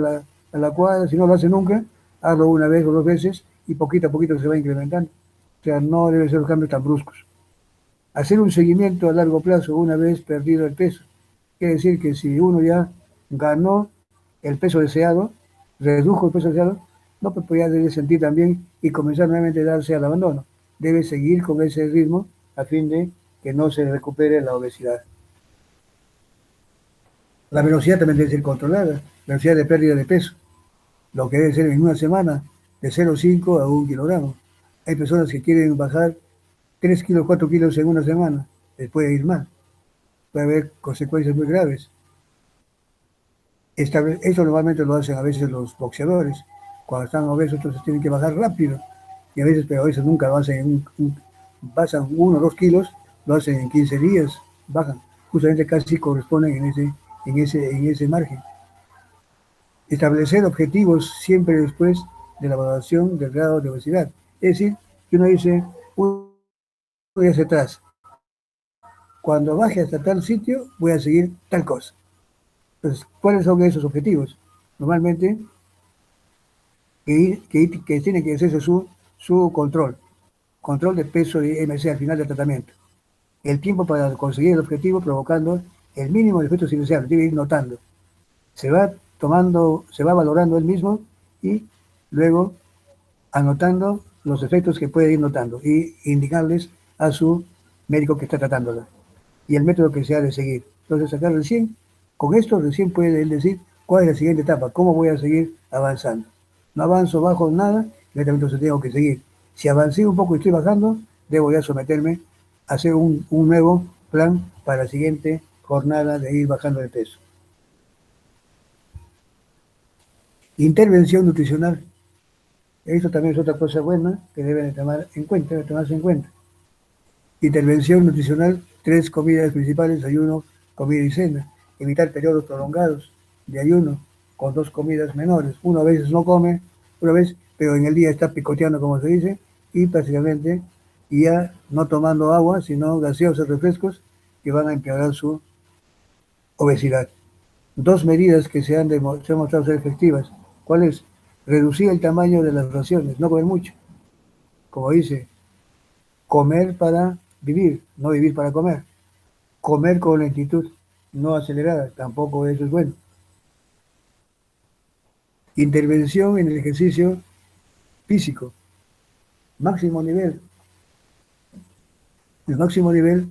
a la cuadra, si no lo hace nunca, hazlo una vez o dos veces y poquito a poquito se va incrementando. O sea, no deben ser cambios tan bruscos. Hacer un seguimiento a largo plazo una vez perdido el peso. Quiere decir que si uno ya ganó el peso deseado, redujo el peso deseado, no pues ya debe sentir también y comenzar nuevamente a darse al abandono. Debe seguir con ese ritmo a fin de que no se recupere la obesidad. La velocidad también debe ser controlada, la velocidad de pérdida de peso, lo que debe ser en una semana de 0,5 a 1 kilogramo. Hay personas que quieren bajar 3 kilos, 4 kilos en una semana, les puede ir mal, puede haber consecuencias muy graves. Eso normalmente lo hacen a veces los boxeadores. Cuando están obesos, entonces tienen que bajar rápido. Y a veces, pero a veces nunca lo hacen bajan 1 o 2 kilos, lo hacen en 15 días, bajan. Justamente casi corresponden en ese margen. Establecer objetivos siempre después de la evaluación del grado de obesidad. Es decir, que uno dice, uno día hacia atrás, cuando baje hasta tal sitio, voy a seguir tal cosa. Entonces, ¿cuáles son esos objetivos? Normalmente que tiene que hacerse su control de peso de MC al final del tratamiento. El tiempo para conseguir el objetivo provocando el mínimo de efectos indeseables, debe ir notando. Se va tomando, se va valorando él mismo y luego anotando los efectos que puede ir notando y indicarles a su médico que está tratándola y el método que se ha de seguir. Entonces acá con esto recién puede él decir cuál es la siguiente etapa, cómo voy a seguir avanzando. No avanzo bajo nada, inmediatamente entonces tengo que seguir. Si avancé un poco y estoy bajando, debo ya someterme a hacer un nuevo plan para la siguiente jornada de ir bajando de peso. Intervención nutricional. Esto también es otra cosa buena que deben de tomarse en cuenta. Intervención nutricional, 3 comidas principales, ayuno, comida y cena. Evitar periodos prolongados de ayuno con 2 comidas menores. Uno a veces no come, una vez, pero en el día está picoteando, como se dice, y prácticamente ya no tomando agua, sino gaseosos refrescos que van a empeorar su obesidad. 2 medidas que se han mostrado ser efectivas. ¿Cuál es? Reducir el tamaño de las raciones, no comer mucho. Como dice, comer para vivir, no vivir para comer. Comer con lentitud, no acelerada, tampoco eso es bueno. Intervención en el ejercicio físico, máximo nivel. El máximo nivel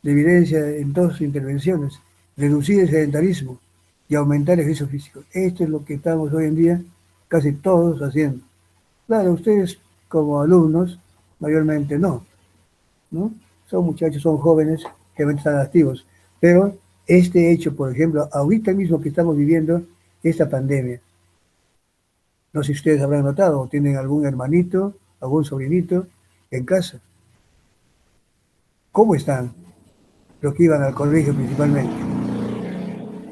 de evidencia en 2 intervenciones. Reducir el sedentarismo, y aumentar el ejercicio físico. Esto es lo que estamos hoy en día casi todos haciendo. Claro, ustedes como alumnos, mayormente no, ¿no? Son muchachos, son jóvenes que están activos, pero este hecho, por ejemplo, ahorita mismo que estamos viviendo esta pandemia, no sé si ustedes habrán notado, o tienen algún hermanito, algún sobrinito en casa. ¿Cómo están los que iban al colegio principalmente?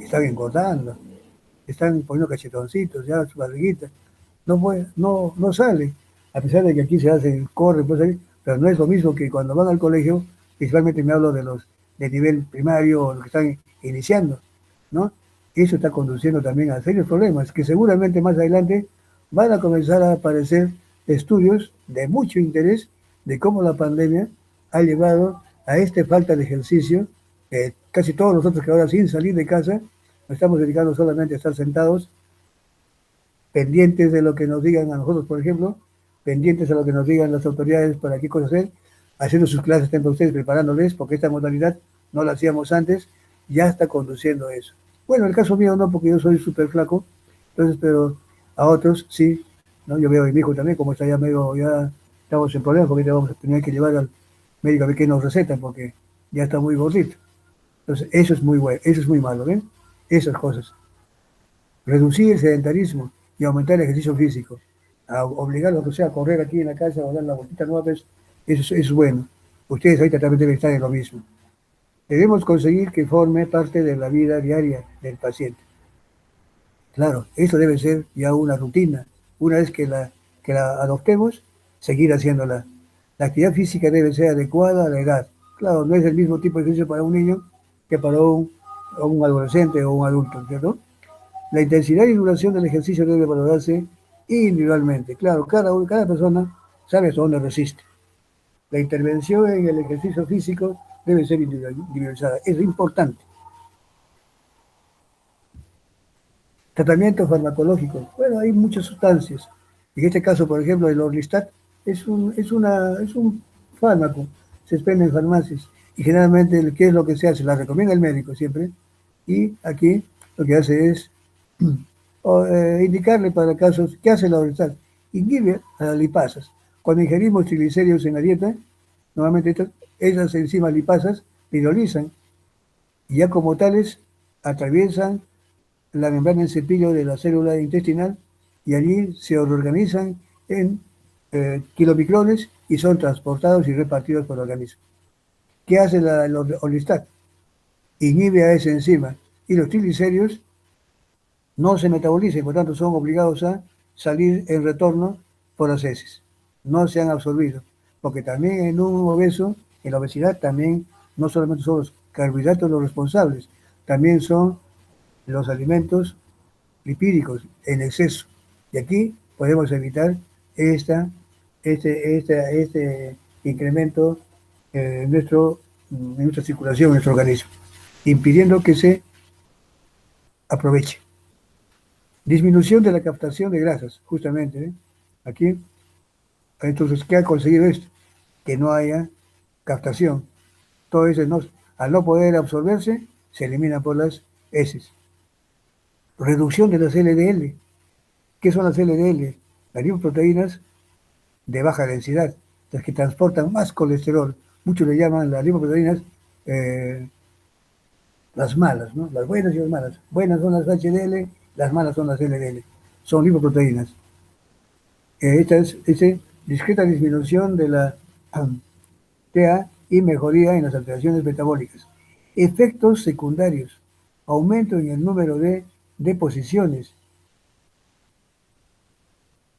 Están engordando, están poniendo cachetoncitos, ya su barriguita. No sale, a pesar de que aquí se hace, corre, pues, pero no es lo mismo que cuando van al colegio, principalmente me hablo de los de nivel primario o los que están iniciando, ¿no? Eso está conduciendo también a serios problemas, que seguramente más adelante van a comenzar a aparecer estudios de mucho interés de cómo la pandemia ha llevado a esta falta de ejercicio. Casi todos nosotros que ahora sin salir de casa nos estamos dedicando solamente a estar sentados pendientes de lo que nos digan a nosotros, por ejemplo, pendientes a lo que nos digan las autoridades para qué cosa hacer, haciendo sus clases para ustedes, preparándoles, porque esta modalidad no la hacíamos antes, ya está conduciendo a eso. Bueno, el caso mío no, porque yo soy súper flaco, entonces, pero a otros sí, ¿no? Yo veo a mi hijo también, como está ya medio, ya estamos en problemas, porque vamos a tener que llevar al médico a ver qué nos recetan, porque ya está muy gordito. Entonces, eso es muy bueno, eso es muy malo, ¿ven? Esas cosas. Reducir el sedentarismo y aumentar el ejercicio físico. A obligarlos, o sea, a correr aquí en la casa o dar la vueltita nueva vez, eso es bueno. Ustedes ahorita también deben estar en lo mismo. Debemos conseguir que forme parte de la vida diaria del paciente. Claro, eso debe ser ya una rutina. Una vez que la adoptemos, seguir haciéndola. La actividad física debe ser adecuada a la edad. Claro, no es el mismo tipo de ejercicio para un niño que para un adolescente o un adulto, ¿cierto? La intensidad y duración del ejercicio debe valorarse individualmente. Claro, cada persona sabe hasta dónde resiste. La intervención en el ejercicio físico debe ser individualizada. Es importante. Tratamiento farmacológico. Bueno, hay muchas sustancias. En este caso, por ejemplo, el Orlistat es un fármaco. Se expende en farmacias. Y generalmente, ¿qué es lo que se hace? La recomienda el médico siempre. Y aquí lo que hace es indicarle para casos, ¿qué hace la Orlistat? Inhibe a las lipasas. Cuando ingerimos triglicéridos en la dieta, normalmente esas enzimas lipasas hidrolizan y ya como tales atraviesan la membrana del cepillo de la célula intestinal y allí se reorganizan en kilomicrones y son transportados y repartidos por el organismo. ¿Qué hace el Orlistat? Inhibe a esa enzima y los triglicéridos no se metabolizan y por tanto son obligados a salir en retorno por las heces. No se han absorbido, porque también en un obeso, en la obesidad también no solamente son los carbohidratos los responsables, también son los alimentos lipídicos en exceso. Y aquí podemos evitar esta, este incremento en nuestra circulación, en nuestro organismo, impidiendo que se aproveche. Disminución de la captación de grasas, justamente. Aquí, entonces, ¿qué ha conseguido esto? Que no haya captación. Todo eso, al no poder absorberse, se elimina por las heces. Reducción de las LDL. ¿Qué son las LDL? Las lipoproteínas de baja densidad, las que transportan más colesterol. Muchos le llaman las lipoproteínas eh, las malas, ¿no? Las buenas y las malas. Buenas son las HDL, las malas son las LDL. Son lipoproteínas. Esta es discreta disminución de la TA y mejoría en las alteraciones metabólicas. Efectos secundarios. Aumento en el número de deposiciones.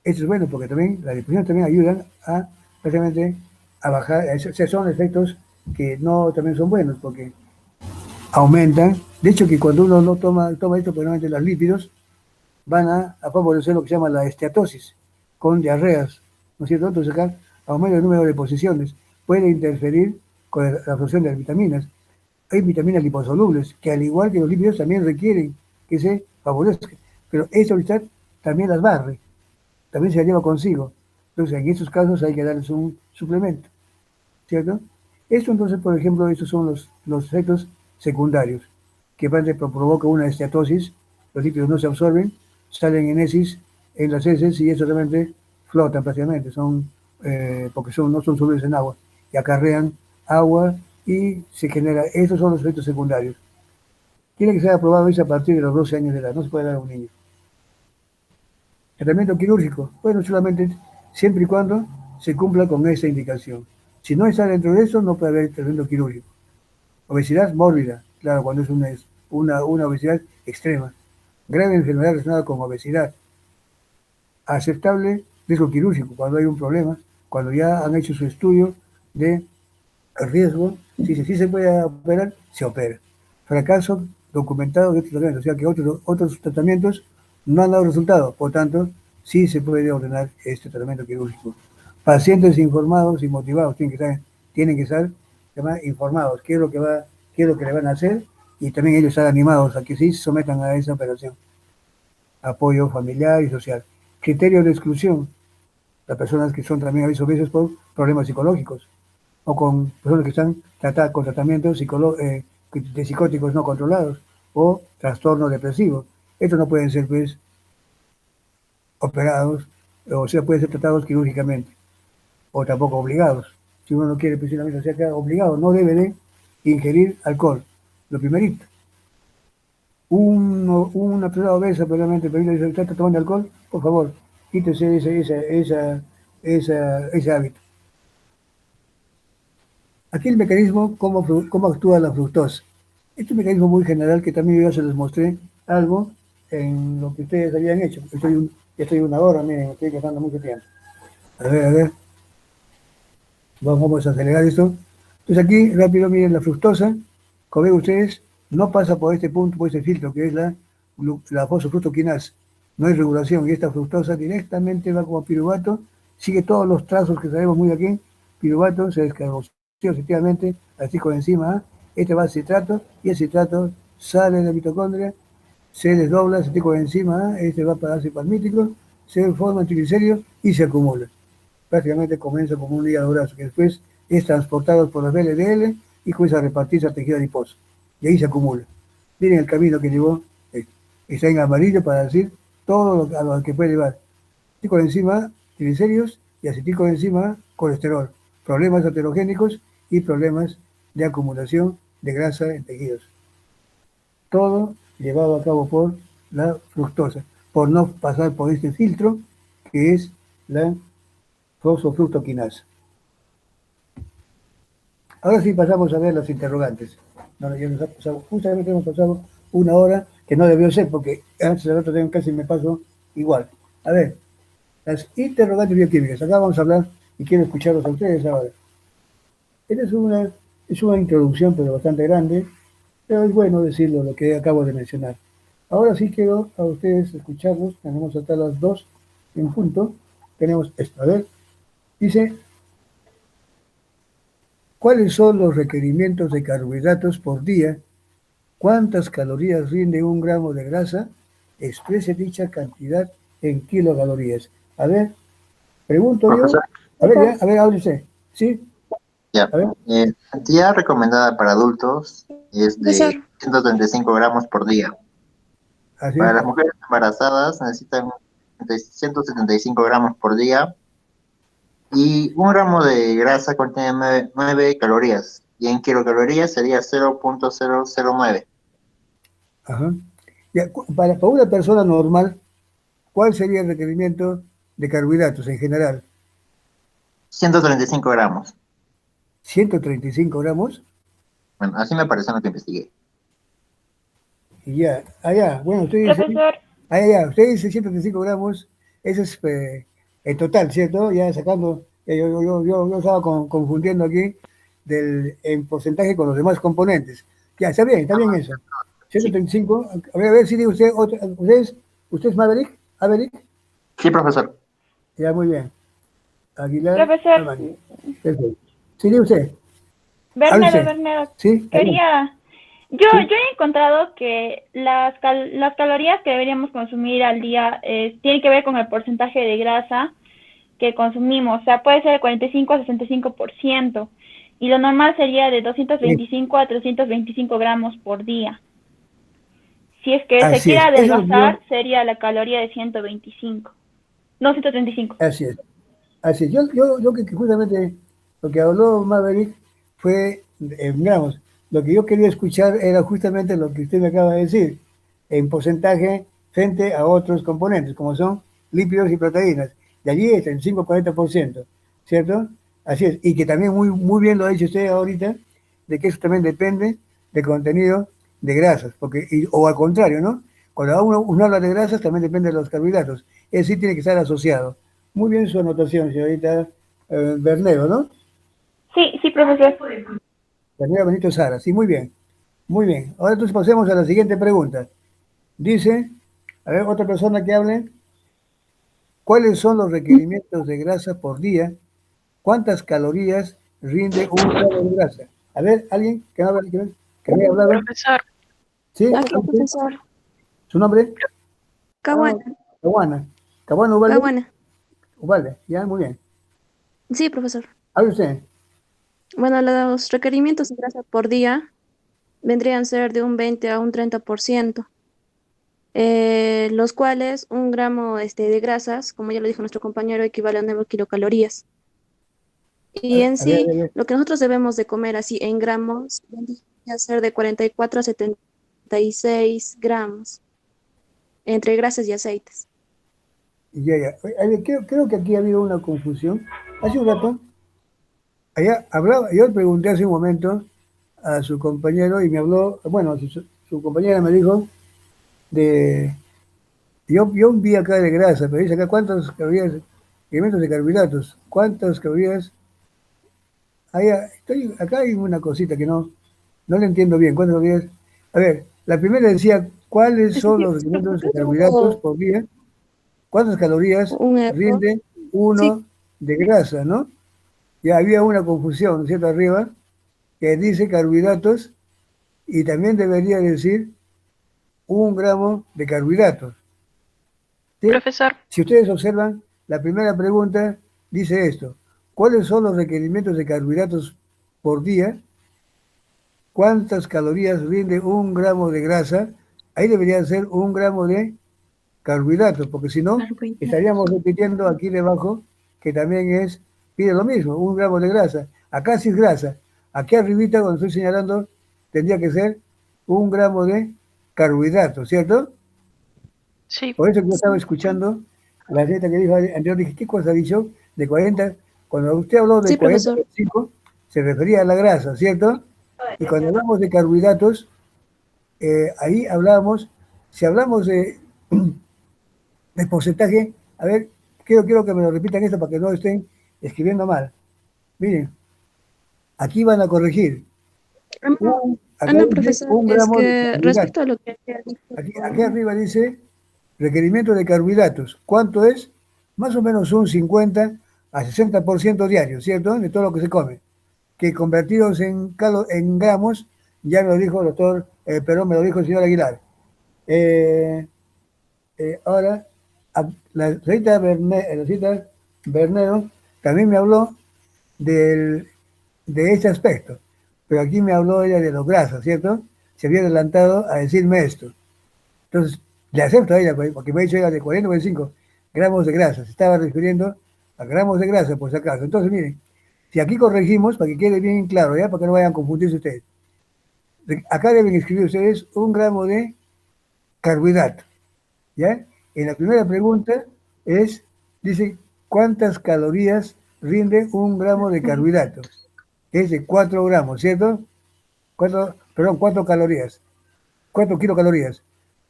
Esto es bueno porque también las deposiciones también ayudan a precisamente a bajar. Esos son efectos que no también son buenos porque aumentan. De hecho, que cuando uno no toma esto, pues normalmente los lípidos van a favorecer lo que se llama la esteatosis, con diarreas, ¿no es cierto? Entonces acá aumenta el número de posiciones, puede interferir con la absorción de las vitaminas. Hay vitaminas liposolubles que al igual que los lípidos también requieren que se favorezcan, pero esta ahorita también las barre, también se la lleva consigo. Entonces en estos casos hay que darles un suplemento, ¿cierto? Esto entonces, por ejemplo, estos son los efectos secundarios que provoca una esteatosis los lípidos no se absorben, salen en heces en las heces y eso realmente flotan prácticamente, porque no son solubles en agua y acarrean agua y se genera, estos son los efectos secundarios. Tiene que ser aprobado eso a partir de los 12 años de edad, no se puede dar a un niño. Tratamiento quirúrgico, bueno, solamente siempre y cuando se cumpla con esa indicación. Si no está dentro de eso, no puede haber tratamiento quirúrgico. Obesidad mórbida, claro, cuando es una obesidad extrema. Grave enfermedad relacionada con obesidad. Aceptable riesgo quirúrgico, cuando hay un problema, cuando ya han hecho su estudio de riesgo, si sí se puede operar, se opera. Fracaso documentado de estos tratamientos, o sea que otros tratamientos no han dado resultado, por tanto, sí se puede ordenar este tratamiento quirúrgico. Pacientes informados y motivados tienen que estar además, informados qué es lo que le van a hacer y también ellos estar animados a que sí se sometan a esa operación. Apoyo familiar y social. Criterios de exclusión. Las personas que son también aviso veces por problemas psicológicos o con personas que están tratadas con tratamientos de psicóticos no controlados o trastornos depresivos. Estos no pueden ser pues operados, o sea, pueden ser tratados quirúrgicamente o tampoco obligados. Si uno no quiere precisamente, o sea, que obligado, no debe de ingerir alcohol. Lo primerito. Una persona obesa, probablemente, pero está tomando alcohol, por favor, quítese ese hábito. Aquí el mecanismo, cómo actúa la fructosa. Este es un mecanismo muy general que también yo ya se les mostré algo en lo que ustedes habían hecho. Estoy una hora, miren, estoy gastando mucho tiempo. A ver, vamos a acelerar esto. Entonces aquí, rápido, miren, la fructosa, como ven ustedes, no pasa por este punto, por este filtro, que es la fosfofructoquinasa. No hay regulación, y esta fructosa directamente va como piruvato, sigue todos los trazos que sabemos muy aquí, piruvato, se descarboxila efectivamente, así con enzima A, este va al citrato, y el citrato sale de la mitocondria, se desdobla, se con enzima A, este va para ácido palmítico, se forma triglicéridos y se acumula. Prácticamente comienza como un hígado graso, que después es transportado por las VLDL y comienza a repartirse al tejido adiposo. Y ahí se acumula. Miren el camino que llevó, está en amarillo para decir todo a lo que puede llevar. Enzima, triglicéridos y enzima, colesterol. Problemas aterogénicos y problemas de acumulación de grasa en tejidos. Todo llevado a cabo por la fructosa, por no pasar por este filtro que es la fosfofructoquinasa. Ahora sí pasamos a ver las interrogantes. No, ya nos ha pasado, justamente hemos pasado una hora que no debió ser, porque antes del otro día casi me paso igual. A ver, las interrogantes bioquímicas. Acá vamos a hablar y quiero escucharlos a ustedes ahora. Esta es una introducción, pero bastante grande, pero es bueno decirlo, lo que acabo de mencionar. Ahora sí quiero a ustedes escucharlos. Tenemos hasta las 2 en punto. Tenemos esto. A ver, dice, ¿cuáles son los requerimientos de carbohidratos por día? ¿Cuántas calorías rinde un gramo de grasa? Exprese dicha cantidad en kilocalorías. A ver, pregunto yo. Profesor, A ver, hable usted. ¿Sí? ya. A ver. La cantidad recomendada para adultos es de 135 gramos por día. Así Para es. las mujeres embarazadas necesitan de 175 gramos por día y un gramo de grasa contiene 9 calorías y en kilocalorías sería 0.009. Ajá. Ya, para una persona normal, ¿cuál sería el requerimiento de carbohidratos en general? 135 gramos. 135 gramos Bueno, así me pareció lo que investigué. y ya. Allá, bueno, usted dice, Profesor, allá, usted dice 135 gramos, ese es el total, ¿cierto? Ya sacando, yo estaba confundiendo aquí en porcentaje con los demás componentes. Ya, está bien eso. Sí, 135, a ver si dice usted, ¿usted es Maverick? ¿Maverick? sí, profesor. Ya, muy bien. Aguilar profesor, Armani. Perfecto. Sí, dice usted. Hable Bernardo, usted. Bernardo, ¿Sí? yo ¿Sí? he encontrado que las calorías que deberíamos consumir al día tienen que ver con el porcentaje de grasa que consumimos, o sea, puede ser el 45 a 65%, y lo normal sería de Sí. 225 a 325 gramos por día. Si es que se Así quiere es. Eso adelgazar, sería la caloría de 125, no 135. así es. Así es. Yo que justamente lo que habló Maverick fue, digamos, lo que yo quería escuchar era justamente lo que usted me acaba de decir, en porcentaje frente a otros componentes, como son lípidos y proteínas. De allí está el 5-40%, ¿cierto? Así es. Y que también muy bien lo ha dicho usted ahorita, de que eso también depende del contenido de grasas, porque, o al contrario, ¿no? Cuando uno habla de grasas, también depende de los carbohidratos. Es decir, tiene que estar asociado. Muy bien su anotación, señorita Bernero, ¿no? Sí, sí, profesor. Bernero Benito Sara, sí, muy bien. Muy bien. Ahora entonces pasemos a la siguiente pregunta. Dice, a ver, otra persona que hable, ¿cuáles son los requerimientos de grasa por día? ¿Cuántas calorías rinde un gramo de grasa? A ver, alguien que habla, que me haya hablado. Profesor, ¿Sí? Aquí, profesor. ¿Su nombre? Caguana. Caguana. Caguana Ubalde. Caguana. Ubalde, ya, muy bien. Sí, profesor. Hable usted. Bueno, los requerimientos de grasa por día vendrían a ser de un 20 a un 30%, los cuales un gramo de grasas, como ya lo dijo nuestro compañero, equivale a 9 kilocalorías. Y en A sí, ver. lo que nosotros debemos de comer así en gramos vendría a ser de 44 a 76 gramos entre grasas y aceites. Ya. A ver, creo que aquí ha habido una confusión. Hace un rato, allá hablaba, yo le pregunté hace un momento a su compañero y me habló, bueno, su compañera me dijo de, yo vi acá de grasa, pero dice acá cuántas calorías, elementos de carbohidratos, cuántas calorías, acá hay una cosita que no le entiendo bien, cuántas calorías, a ver, la primera decía, ¿cuáles Es son decir, los elementos de carbohidratos hubo por día? ¿Cuántas calorías un error. rinde Sí, uno de grasa, no? Ya había una confusión, ¿no es cierto? Arriba, que dice carbohidratos y también debería decir 1 gramo de carbohidratos. ¿Sí? profesor, Si ustedes observan, la primera pregunta dice esto: ¿cuáles son los requerimientos de carbohidratos por día? ¿Cuántas calorías rinde 1 gramo de grasa? Ahí debería ser 1 gramo de carbohidratos, porque si no, estaríamos repitiendo aquí debajo que también pide lo mismo, 1 gramo de grasa. Acá sí es grasa. Aquí arribita, cuando estoy señalando, tendría que ser 1 gramo de carbohidratos, ¿cierto? sí, Por eso que yo estaba escuchando la dieta que dijo anterior, dije, ¿qué cosa ha dicho? De 40, cuando usted habló de sí, profesor. 45, se refería a la grasa, ¿cierto? Y cuando hablamos de carbohidratos, ahí hablábamos, si hablamos de porcentaje, a ver, quiero que me lo repitan esto para que no estén escribiendo mal. Miren, aquí van a corregir. Acá No, dice profesor, un es gramo de que carbohidratos. respecto a lo que ha dicho, Aquí arriba dice requerimiento de carbohidratos. ¿Cuánto es? Más o menos un 50 a 60% diario, ¿cierto? De todo lo que se come. Que convertidos en gramos, ya me lo dijo el doctor, perdón, me lo dijo el señor Aguilar. Ahora, la señorita Bernero también me habló de este aspecto, pero aquí me habló ella de los grasas, ¿cierto? Se había adelantado a decirme esto. Entonces, le acepto a ella, porque me ha dicho ella de 40 a 45 gramos de grasa. Se estaba refiriendo a gramos de grasa, por si acaso. Entonces, miren, si aquí corregimos, para que quede bien claro, ¿ya? Para que no vayan a confundirse ustedes. Acá deben escribir ustedes 1 gramo de carbohidrato, ¿ya? En la primera pregunta dice, ¿cuántas calorías rinde 1 gramo de carbohidrato? Es de 4 gramos, ¿cierto? 4 calorías, 4 kilocalorías.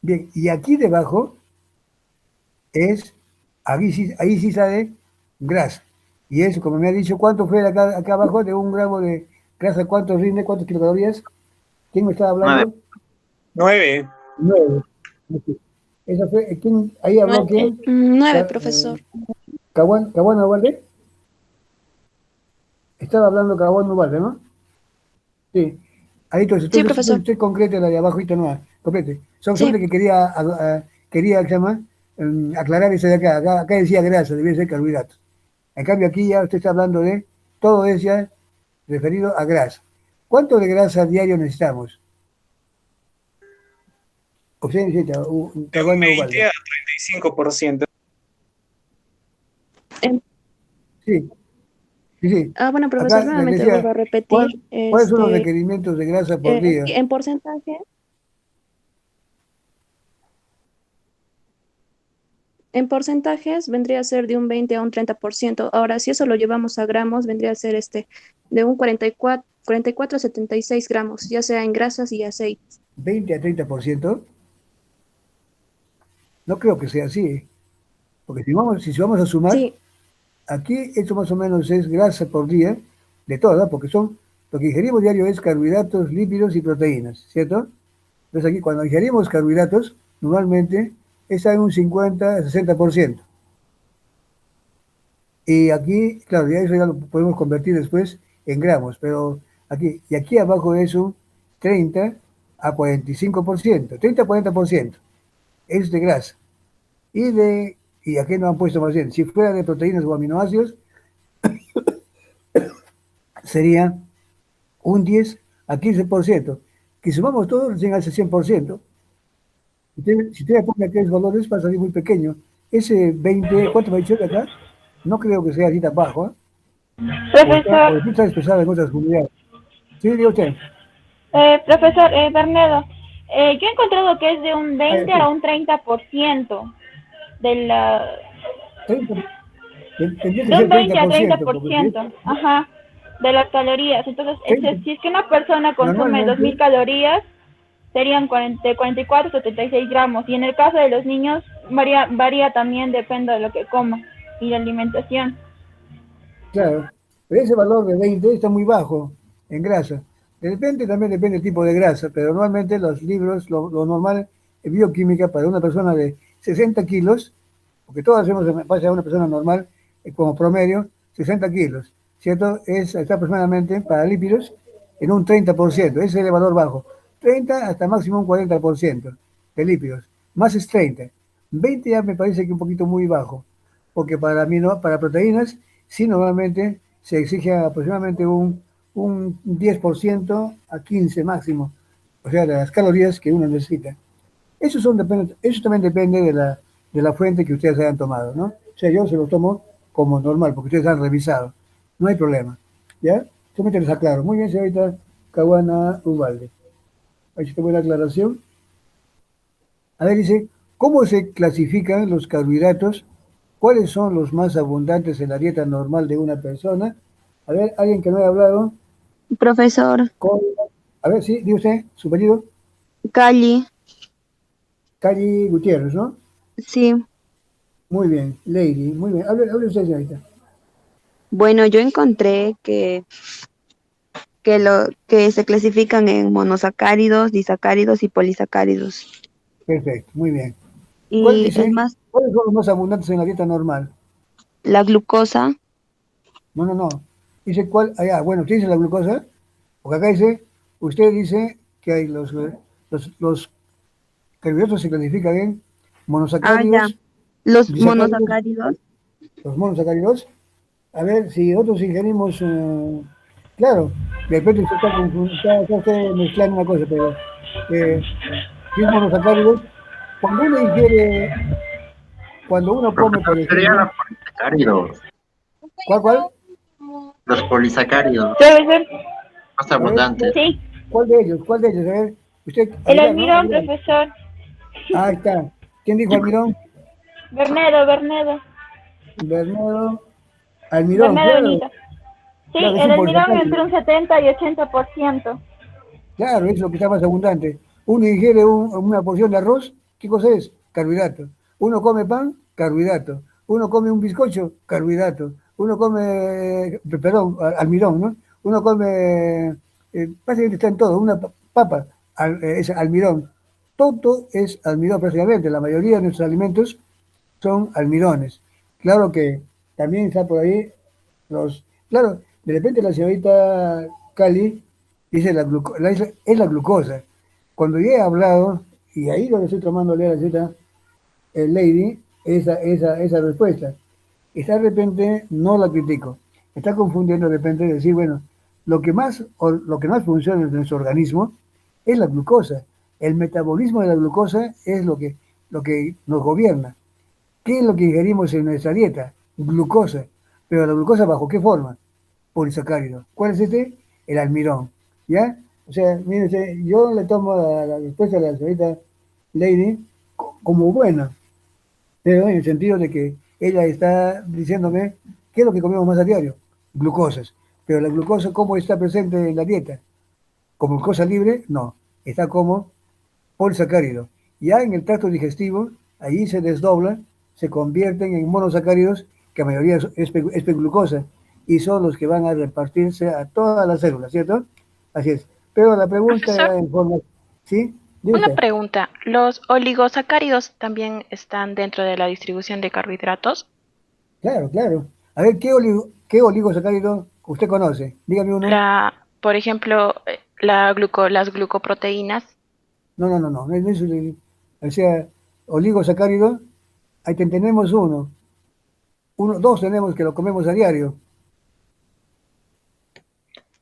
Bien, y aquí debajo ahí sí sale grasa. Y eso, como me ha dicho, ¿cuánto fue acá abajo de 1 gramo de grasa? ¿Cuánto rinde? ¿Cuántas kilocalorías? ¿Quién me estaba 9. hablando? 9. 9. Esa fue, ahí habló quién? 9, profesor. Caguano Valde. Estaba hablando Caguano Valde, ¿no? Sí. Ahí Sí, entonces profesor. usted concrete la de abajo y no, complete. Sí, Solamente que quería, ¿qué se llama? Aclarar eso de acá. Acá decía grasa, debía ser carbohidratos. En cambio aquí ya usted está hablando de todo eso ya referido a grasa. ¿Cuánto de grasa diario necesitamos? Usted necesita De un Caguana 20 Ubalde. a 35%. En- Sí, sí, sí. bueno, Acá profesor, les nuevamente decía, vuelvo a repetir, ¿cuáles son los requerimientos de grasa por día? en porcentaje. En porcentajes vendría a ser de un 20 a un 30%. Ahora, si eso lo llevamos a gramos, vendría a ser de un 44 a 76 gramos, ya sea en grasas y aceites. 20 a 30%. No creo que sea así, porque si vamos a sumar, Sí, aquí esto más o menos es grasa por día, de todas, porque lo que ingerimos diario es carbohidratos, lípidos y proteínas, ¿cierto? Entonces aquí cuando ingerimos carbohidratos, normalmente está en un 50 a 60%. Y aquí, claro, ya eso ya lo podemos convertir después en gramos, pero y aquí abajo es un 30 a 45%, 30 a 40%, es de grasa. Y aquí no han puesto más bien, si fuera de proteínas o aminoácidos, sería un 10 a 15%, que sumamos todo, recién hace 100%. Si usted le pone aquellos valores, va a salir muy pequeño. Ese 20, ¿cuánto me ha dicho de acá? No creo que sea así tan bajo, ¿eh? O Profesor, está expresado en otras comunidades. Sí, diga usted. profesor Bernedo, yo he encontrado que es de un Ah, 20 a sí, un 30% de la, 30, tendría que de un ser 20 a 30%, porque si es 30%, ajá, de las calorías. Entonces, 30, si es que una persona consume 2000 normalmente, calorías, serían 44 a 76 gramos. Y en el caso de los niños, varía también, depende de lo que coma y la alimentación. claro, pero ese valor de 20 está muy bajo en grasa. También depende del tipo de grasa, pero normalmente los libros, lo normal en bioquímica para una persona de 60 kilos, porque todos hacemos en base a una persona normal, como promedio, 60 kilos, ¿cierto? Está aproximadamente para lípidos en un 30%, ese es el valor bajo. 30 hasta máximo un 40% de lípidos, más es 30. 20 ya me parece que un poquito muy bajo, porque para proteínas, sí normalmente se exige aproximadamente un 10% a 15 máximo, o sea, de las calorías que uno necesita. Eso también depende de la fuente que ustedes hayan tomado, ¿no? O sea, yo se lo tomo como normal, porque ustedes han revisado. No hay problema. ¿Ya? Solamente les aclaro. Muy bien, señorita Caguana Ubalde. Ahí está buena aclaración. A ver, dice, ¿cómo se clasifican los carbohidratos? ¿Cuáles son los más abundantes en la dieta normal de una persona? A ver, alguien que no haya hablado. profesor, Con- A ver, sí, dice usted, su apellido. Cali, Cali Gutiérrez, ¿no? sí. Muy bien, Lady, muy bien. Hable usted, señorita. Bueno, yo encontré que se clasifican en monosacáridos, disacáridos y polisacáridos. Perfecto, muy bien. ¿Cuál Y el dice? más, ¿Cuáles son los más abundantes en la dieta normal? la glucosa, No, no, no. Dice cuál. Bueno, usted dice la glucosa, porque acá dice, usted dice que hay los carbohidratos se clasifican en ya, monosacáridos, los disacáridos, monosacáridos, los monosacáridos. A ver, si nosotros ingerimos, claro, de repente usted está usted mezclando una cosa, pero si es monosacáridos, cuando uno ingiere, cuando uno come, por Profesor, serían ejemplo, los polisacáridos. ¿cuál? Los polisacáridos, Profesor, más A ver, abundantes. sí, ¿cuál de ellos? ¿Cuál de ellos? A ver, usted, el Almirón, ¿no? almidón, Almirón. profesor. Ahí está. ¿Quién dijo Almirón? Bernedo, Bernardo. Almirón, Bernedo claro. Benito. Sí, Claro, es el un almidón porcentaje. entre un 70 y 80%. Claro, es lo que está más abundante. Uno ingiere una porción de arroz, ¿qué cosa es? Carbohidrato. Uno come pan, carbohidrato. Uno come un bizcocho, carbohidrato. Uno come, perdón, almidón, ¿no? Uno come, prácticamente está en todo, una papa, es almidón. Todo es almidón prácticamente. La mayoría de nuestros alimentos son almidones. Claro que también está por ahí claro, de repente la señorita Cali dice es la glucosa. Cuando yo he hablado, y ahí lo que estoy tomándole a la señorita Lady, esa respuesta. Está de repente, no la critico, está confundiendo de repente decir, bueno, lo que más funciona en nuestro organismo es la glucosa. El metabolismo de la glucosa es lo que nos gobierna. ¿Qué es lo que ingerimos en nuestra dieta? Glucosa. Pero la glucosa, ¿bajo qué forma? Polisacárido. ¿Cuál es este? El almidón. ¿Ya? O sea, mire usted, yo le tomo la respuesta de la señorita Lady como buena, pero en el sentido de que ella está diciéndome qué es lo que comemos más a diario. Glucosas. Pero la glucosa, ¿cómo está presente en la dieta? ¿Como glucosa libre? No. Está como polisacárido. Ya en el tracto digestivo, ahí se desdobla, se convierten en monosacáridos, que la mayoría es glucosa, y son los que van a repartirse a todas las células, ¿cierto? Así es. Pero la pregunta Profesor, era en forma... ¿Sí? Dime una usted. pregunta. ¿Los oligosacáridos también están dentro de la distribución de carbohidratos? Claro, claro. A ver, ¿qué oligosacárido usted conoce? Dígame uno. Por ejemplo, las glucoproteínas. No, no, no, no. O sea, oligosacárido, ahí tenemos uno. Dos tenemos que lo comemos a diario,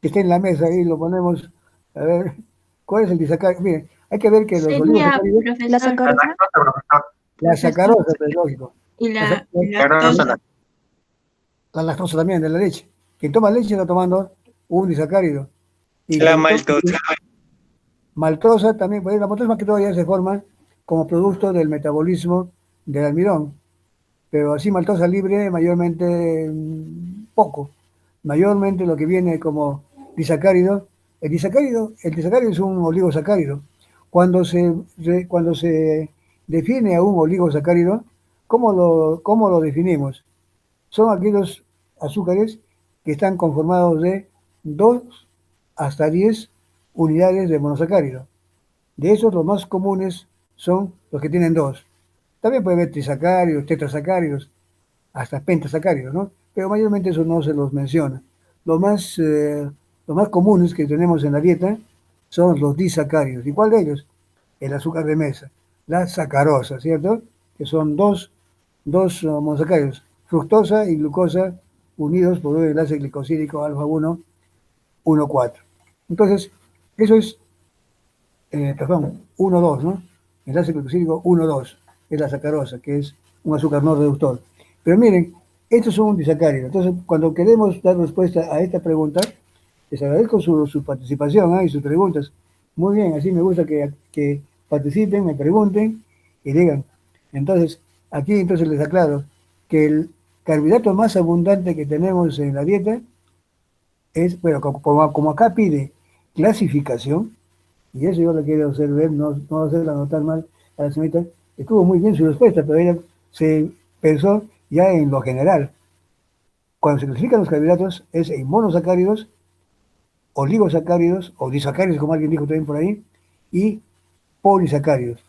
que esté en la mesa y lo ponemos, a ver, ¿cuál es el disacárido? Miren, hay que ver que los Sería, oligosacáridos, La profesor, La sacarosa, lactosa, profesor. la profesor, sacarosa, pues lógico, y la, la Sacarosa, lactosa. la lactosa también de la leche. Quien toma leche está tomando un disacárido. Y La quien toma maltosa. maltosa también, pues la maltosa más que todo ya se forma como producto del metabolismo del almidón. Pero así maltosa libre, mayormente poco. Mayormente lo que viene como disacárido. El disacárido es un oligosacárido. Cuando se define a un oligosacárido, cómo lo definimos? Son aquellos azúcares que están conformados de 2 hasta 10 unidades de monosacárido. De esos, los más comunes son los que tienen dos. También puede haber trisacáridos, tetrasacáridos, hasta pentasacáridos, ¿no? Pero mayormente eso no se los menciona. Los más comunes que tenemos en la dieta son los disacáridos. ¿Y cuál de ellos? El azúcar de mesa, la sacarosa, ¿cierto? Que son dos monosacáridos, fructosa y glucosa, unidos por un enlace glicosídico alfa 1, 1,4. Entonces, eso es, perdón, 1,2, ¿no? Enlace glicosídico 1,2, es la sacarosa, que es un azúcar no reductor. Pero miren, estos son un disacárido. Entonces, cuando queremos dar respuesta a esta pregunta, les agradezco su participación, y sus preguntas. Muy bien, así me gusta que participen, me pregunten y digan. Entonces, aquí entonces les aclaro que el carbohidrato más abundante que tenemos en la dieta es, bueno, como acá pide clasificación, y eso yo lo quiero hacer ver, no hacerla notar mal a la señorita, estuvo muy bien su respuesta, pero ella se pensó ya en lo general. Cuando se clasifican los carbohidratos es en monosacáridos, oligosacáridos o disacáridos, como alguien dijo también por ahí, y polisacáridos.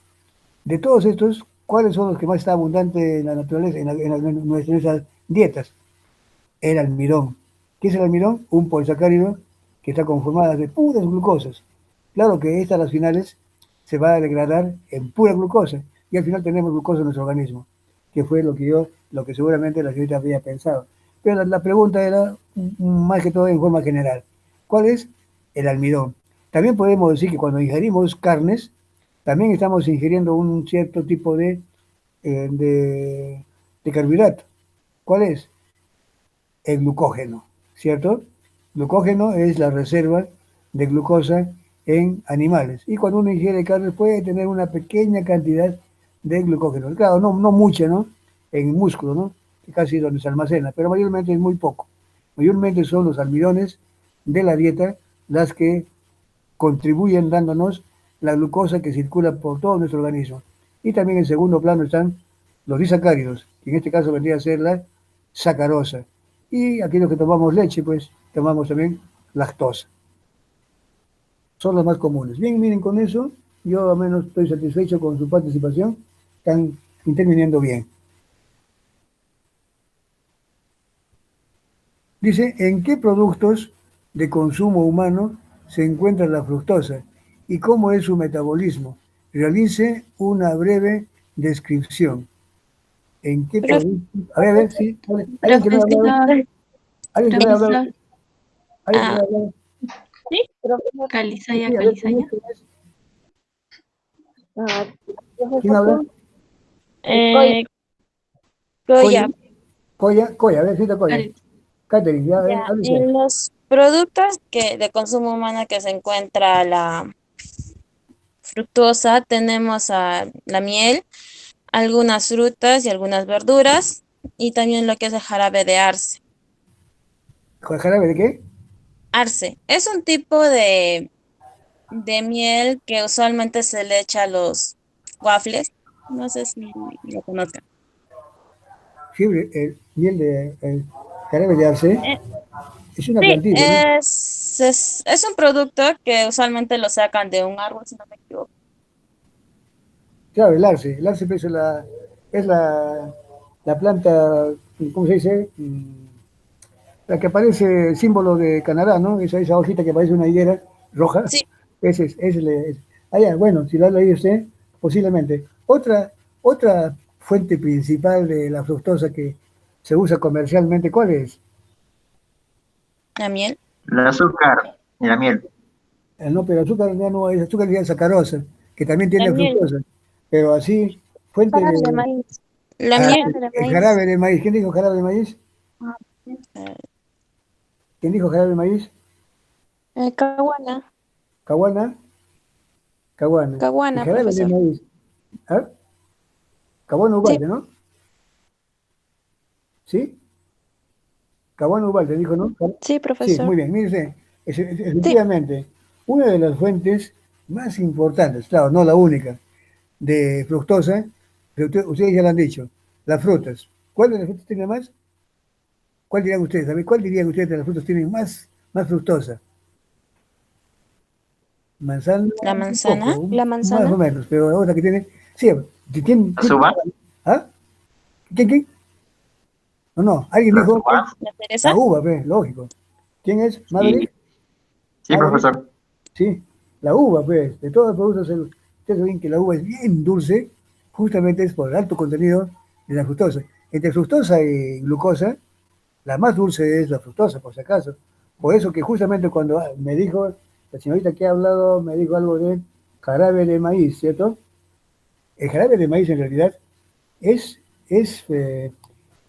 De todos estos, ¿cuáles son los que más está abundante en la naturaleza, en nuestras dietas? El almidón. ¿Qué es el almidón? Un polisacárido que está conformado de puras glucosas. Claro que esta a las finales se va a degradar en pura glucosa y al final tenemos glucosa en nuestro organismo, que fue lo que seguramente la señorita había pensado. Pero la pregunta era más que todo en forma general. ¿Cuál es? El almidón. También podemos decir que cuando ingerimos carnes, también estamos ingiriendo un cierto tipo de carbohidrato. ¿Cuál es? El glucógeno, ¿cierto? Glucógeno es la reserva de glucosa en animales. Y cuando uno ingiere carne puede tener una pequeña cantidad de glucógeno. Claro, no mucha, ¿no? En músculo, ¿no? Que casi donde se almacena, pero mayormente es muy poco. Mayormente son los almidones de la dieta las que contribuyen dándonos la glucosa que circula por todo nuestro organismo. Y también en segundo plano están los disacáridos, que en este caso vendría a ser la sacarosa. Y aquellos que tomamos leche, pues tomamos también lactosa. Son los más comunes. Bien, miren, con eso yo al menos estoy satisfecho con su participación. Están interviniendo bien. Dice, ¿en qué productos de consumo humano se encuentra la fructosa y cómo es su metabolismo? Realice una breve descripción. ¿En qué Profe, productos? A ver, sí. ¿Alguien que me ha hablado? Profesor, ¿Alguien que me ha hablado? profesor, ¿Alguien que me ha hablado? Sí, profesor. Calizaya, Sí, a ver, ¿quién es? Calizaya. ¿Quién es? Ah, ¿Quién habla? Eh, Coya. Goya. Coya, a ver, cita Coya. Catherine, ya, a ver, Ya, hable usted. en los productos de consumo humano que se encuentra la fructuosa, tenemos la miel, algunas frutas y algunas verduras, y también lo que es el jarabe de arce. ¿Jarabe de qué? Arce es un tipo de miel que usualmente se le echa a los waffles. No sé si lo conozcan. Fiebre, miel de jarabe de arce. Eh, Es una sí, plantita, ¿no? es un producto que usualmente lo sacan de un árbol, si no me equivoco. Claro, el arce. El arce pues, es la planta, ¿cómo se dice? La que aparece símbolo de Canadá, ¿no? Esa hojita que parece una higuera roja. Sí, Ah, ya, bueno, si lo ha leído usted, posiblemente. Otra fuente principal de la fructosa que se usa comercialmente, ¿cuál es? la miel. El azúcar y la miel. No, pero azúcar ya no es azúcar, ya es sacarosa, que también La tiene miel. fructosa. Pero así, fuente Jarabe de de... maíz. La ah, miel de el maíz. jarabe de maíz. ¿Quién dijo jarabe de maíz? Eh, ¿Quién dijo jarabe de maíz? caguana. Caguana. Caguana. El Caguana, jarabe de profesor. maíz. ¿Ah? Caguana Sí, Ubalde, ¿no? ¿Sí? Caguana Ubalde dijo, ¿no? sí, Sí, profesor. muy bien. Mire usted, Sí, efectivamente, una de las fuentes más importantes, claro, no la única, de fructosa, pero ustedes ya lo han dicho, las frutas. ¿Cuál de las frutas tiene más? ¿Cuál dirían ustedes? A ver, ¿cuál dirían ustedes de las frutas tienen más fructosa? Manzana, la un manzana. poco, La más o manzana. menos, pero otra que tiene, sí, ¿La suba? ¿ah? ¿Quién? No, no, alguien ¿La dijo suba? La la cereza. uva, pues, lógico. ¿Quién es? Sí, ¿Maverick? sí, ¿Maverick? profesor. Sí, la uva, pues, de todos los productos, ustedes saben que la uva es bien dulce, justamente es por el alto contenido de la fructosa. Entre fructosa y glucosa, la más dulce es la fructosa, por si acaso. Por eso que justamente cuando me dijo, la señorita que ha hablado, me dijo algo de jarabe de maíz, ¿cierto? El jarabe de maíz en realidad es, es, eh,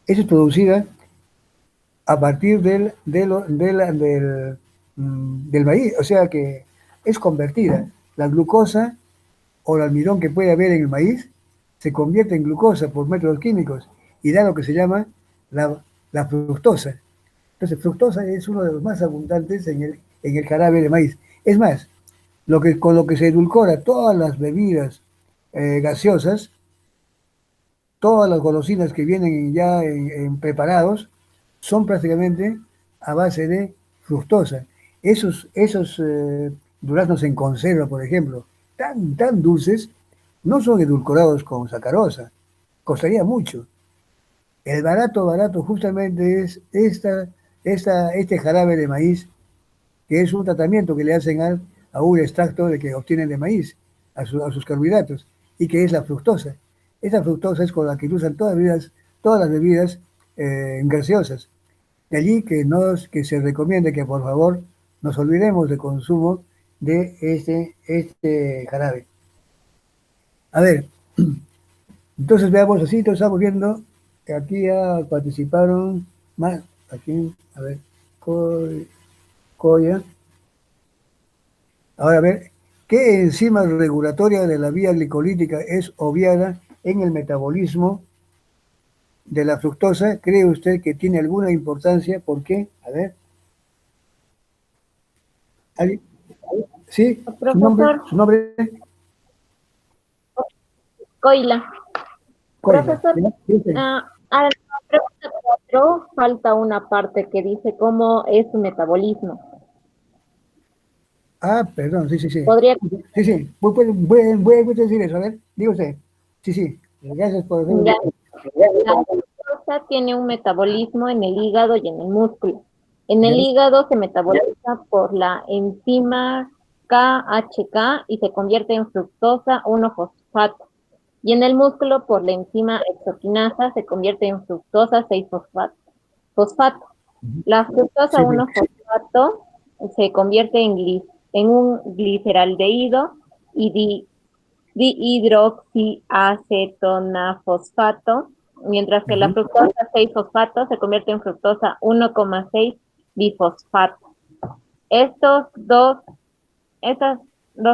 es producida a partir del maíz, o sea que es convertida. La glucosa o el almidón que puede haber en el maíz se convierte en glucosa por métodos químicos y da lo que se llama la fructosa. Entonces, fructosa es uno de los más abundantes en el jarabe de maíz. Es más, con lo que se edulcora todas las bebidas gaseosas, todas las golosinas que vienen ya en preparados, son prácticamente a base de fructosa. Esos duraznos en conserva, por ejemplo, tan dulces, no son edulcorados con sacarosa. Costaría mucho. El barato justamente es este jarabe de maíz, que es un tratamiento que le hacen a un extracto de que obtienen de maíz, a sus carbohidratos, y que es la fructosa. Esta fructosa es con la que usan todas las bebidas gaseosas. De allí que se recomiende que por favor nos olvidemos del consumo de este jarabe. A ver, entonces veamos así, entonces estamos viendo que aquí ya participaron más, aquí, a ver, Coya. Ahora, a ver, ¿qué enzima regulatoria de la vía glicolítica es obviada en el metabolismo de la fructosa? ¿Cree usted que tiene alguna importancia? ¿Por qué? A ver, ¿alguien? ¿Sí? ¿Su nombre? Profesor ¿Su nombre? Coila. Coila. Profesor, ¿Sí? ¿Sí? a la pregunta 4 falta una parte que dice cómo es su metabolismo. Ah, perdón, sí, sí, sí. Podría, Sí, sí, voy a decir eso, a ver, diga usted. Sí, sí, gracias por hacer ya, la glucosa tiene un metabolismo en el hígado y en el músculo. En el ya, hígado se metaboliza por la enzima KHK y se convierte en fructosa 1-fosfato. Y en el músculo por la enzima hexoquinasa se convierte en fructosa 6-fosfato. Fosfato. La fructosa sí, sí, 1-fosfato se convierte en un gliceraldehído y dihidroxiacetona-fosfato, mientras que la fructosa 6-fosfato se convierte en fructosa 1,6-bifosfato. Estas dos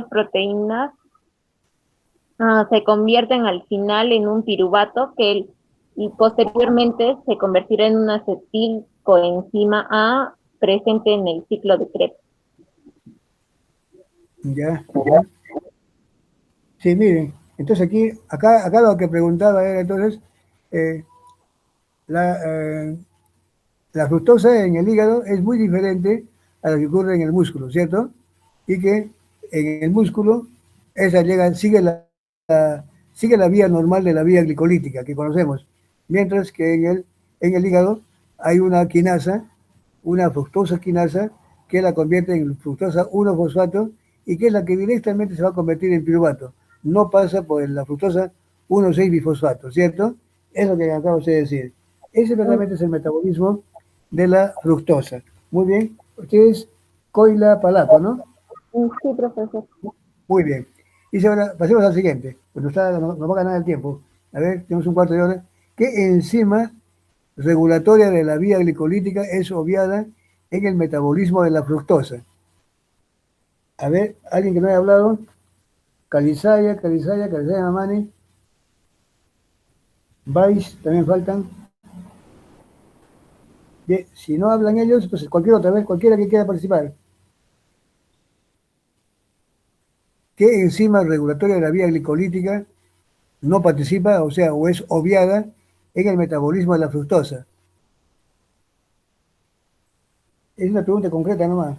proteínas se convierten al final en un piruvato y posteriormente se convertirá en una acetilcoenzima A presente en el ciclo de Krebs. Ya. Sí, miren, entonces acá lo que preguntaba era entonces, la fructosa en el hígado es muy diferente a lo que ocurre en el músculo, ¿cierto? Y que en el músculo esa sigue la vía normal de la vía glicolítica que conocemos, mientras que en el hígado hay una quinasa, una fructosa quinasa, que la convierte en fructosa 1-fosfato y que es la que directamente se va a convertir en piruvato. No pasa por la fructosa 1,6-bifosfato, ¿cierto? Es lo que acabo de decir. Ese verdaderamente es el metabolismo de la fructosa. Muy bien. Usted es Coila Palaco, ¿no? Sí, profesor. Muy bien. Y ahora pasemos al siguiente. Nos va a ganar el tiempo. A ver, tenemos un cuarto de hora. ¿Qué enzima regulatoria de la vía glicolítica es obviada en el metabolismo de la fructosa? A ver, alguien que no haya hablado. Calizaya, Mamani. Vais, también faltan. Bien, si no hablan ellos, pues cualquiera que quiera participar. ¿Qué enzima regulatoria de la vía glicolítica no participa, o es obviada en el metabolismo de la fructosa? Es una pregunta concreta nomás.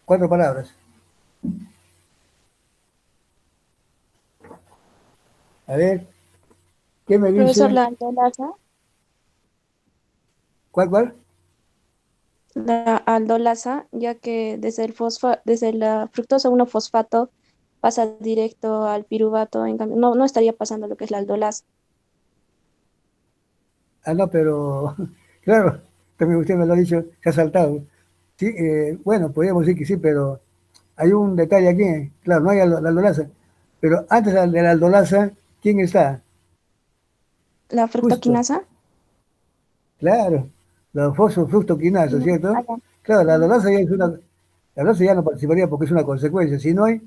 4 palabras. A ver, ¿qué me Profesor, dice? la aldolasa. ¿Cuál? La aldolasa, ya que desde la fructosa 1-fosfato pasa directo al piruvato, en cambio, no estaría pasando lo que es la aldolasa. No, pero claro, también usted me lo ha dicho, se ha saltado. Sí, bueno, podríamos decir que sí, pero hay un detalle aquí. Claro, no hay la aldolasa. Pero antes de la aldolasa, ¿quién está? La Justo, fructoquinasa. claro, la fosfofructoquinasa, ¿cierto? Claro, la aldolasa ya no participaría porque es una consecuencia. Si no hay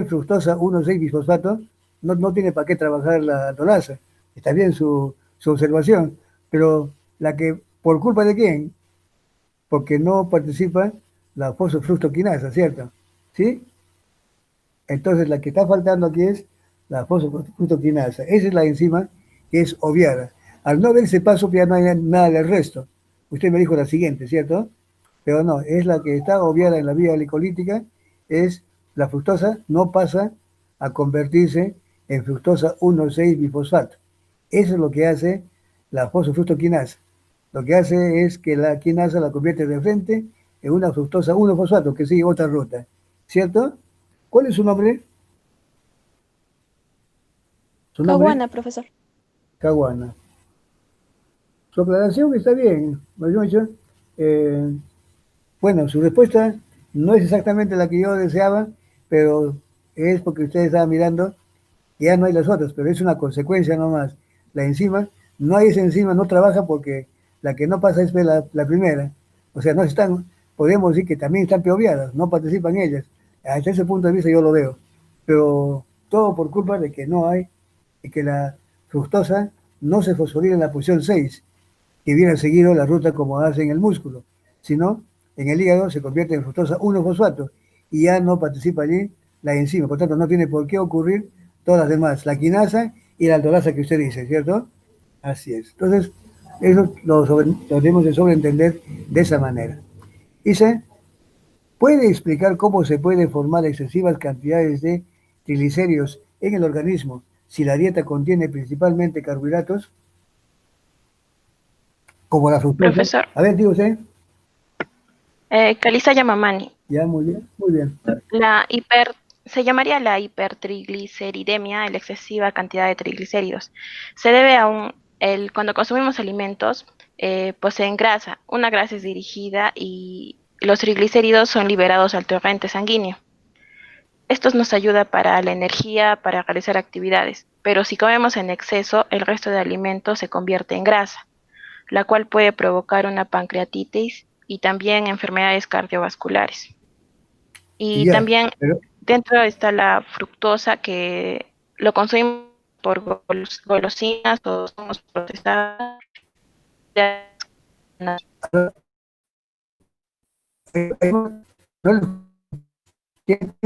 fructosa 1,6-bisfosfato, no tiene para qué trabajar la aldolasa. Está bien su observación, pero ¿por culpa de quién? Porque no participa la fosfofructoquinasa, ¿cierto? ¿Sí? Entonces la que está faltando aquí es la fosfofructoquinasa. Esa es la enzima que es obviada. Al no ver ese paso, ya no hay nada del resto. Usted me dijo la siguiente, ¿cierto? Pero no, es la que está obviada en la vía glicolítica, es la fructosa, no pasa a convertirse en fructosa 1,6-bifosfato. Eso es lo que hace la fosfofructoquinasa. Lo que hace es que la quinasa la convierte de frente en una fructosa 1-fosfato que sigue otra ruta, ¿cierto? ¿Cuál es su nombre? ¿Su nombre? Caguana, profesor. Caguana. Su aclaración está bien, Mayucho. Bueno, su respuesta no es exactamente la que yo deseaba, pero es porque usted estaba mirando y ya no hay las otras, pero es una consecuencia nomás. La enzima, no hay esa enzima, no trabaja porque la que no pasa es la primera. O sea, podemos decir que también están obviadas, no participan ellas. Hasta ese punto de vista yo lo veo. Pero todo por culpa de que no hay, y que la fructosa no se fosforila en la posición 6 que hubiera seguido la ruta como hace en el músculo, sino en el hígado se convierte en fructosa 1-fosfato y ya no participa allí la enzima, por tanto no tiene por qué ocurrir todas las demás, la quinasa y la aldolasa que usted dice, ¿cierto? Así es. Entonces, eso lo debemos de sobreentender de esa manera. Dice, ¿puede explicar cómo se pueden formar excesivas cantidades de triglicéridos en el organismo si la dieta contiene principalmente carbohidratos? Como la fructosa. Profesor, A ver, digo usted. Calizaya Mamani. Ya, muy bien, muy bien. Se llamaría la hipertrigliceridemia, la excesiva cantidad de triglicéridos. Se debe a cuando consumimos alimentos, poseen grasa. Una grasa es dirigida y los triglicéridos son liberados al torrente sanguíneo. Estos nos ayuda para la energía, para realizar actividades, pero si comemos en exceso, el resto de alimentos se convierte en grasa, la cual puede provocar una pancreatitis y también enfermedades cardiovasculares. Y Y ya, también pero dentro está la fructosa que lo consumimos por golosinas o somos procesadas. no lo entiendo.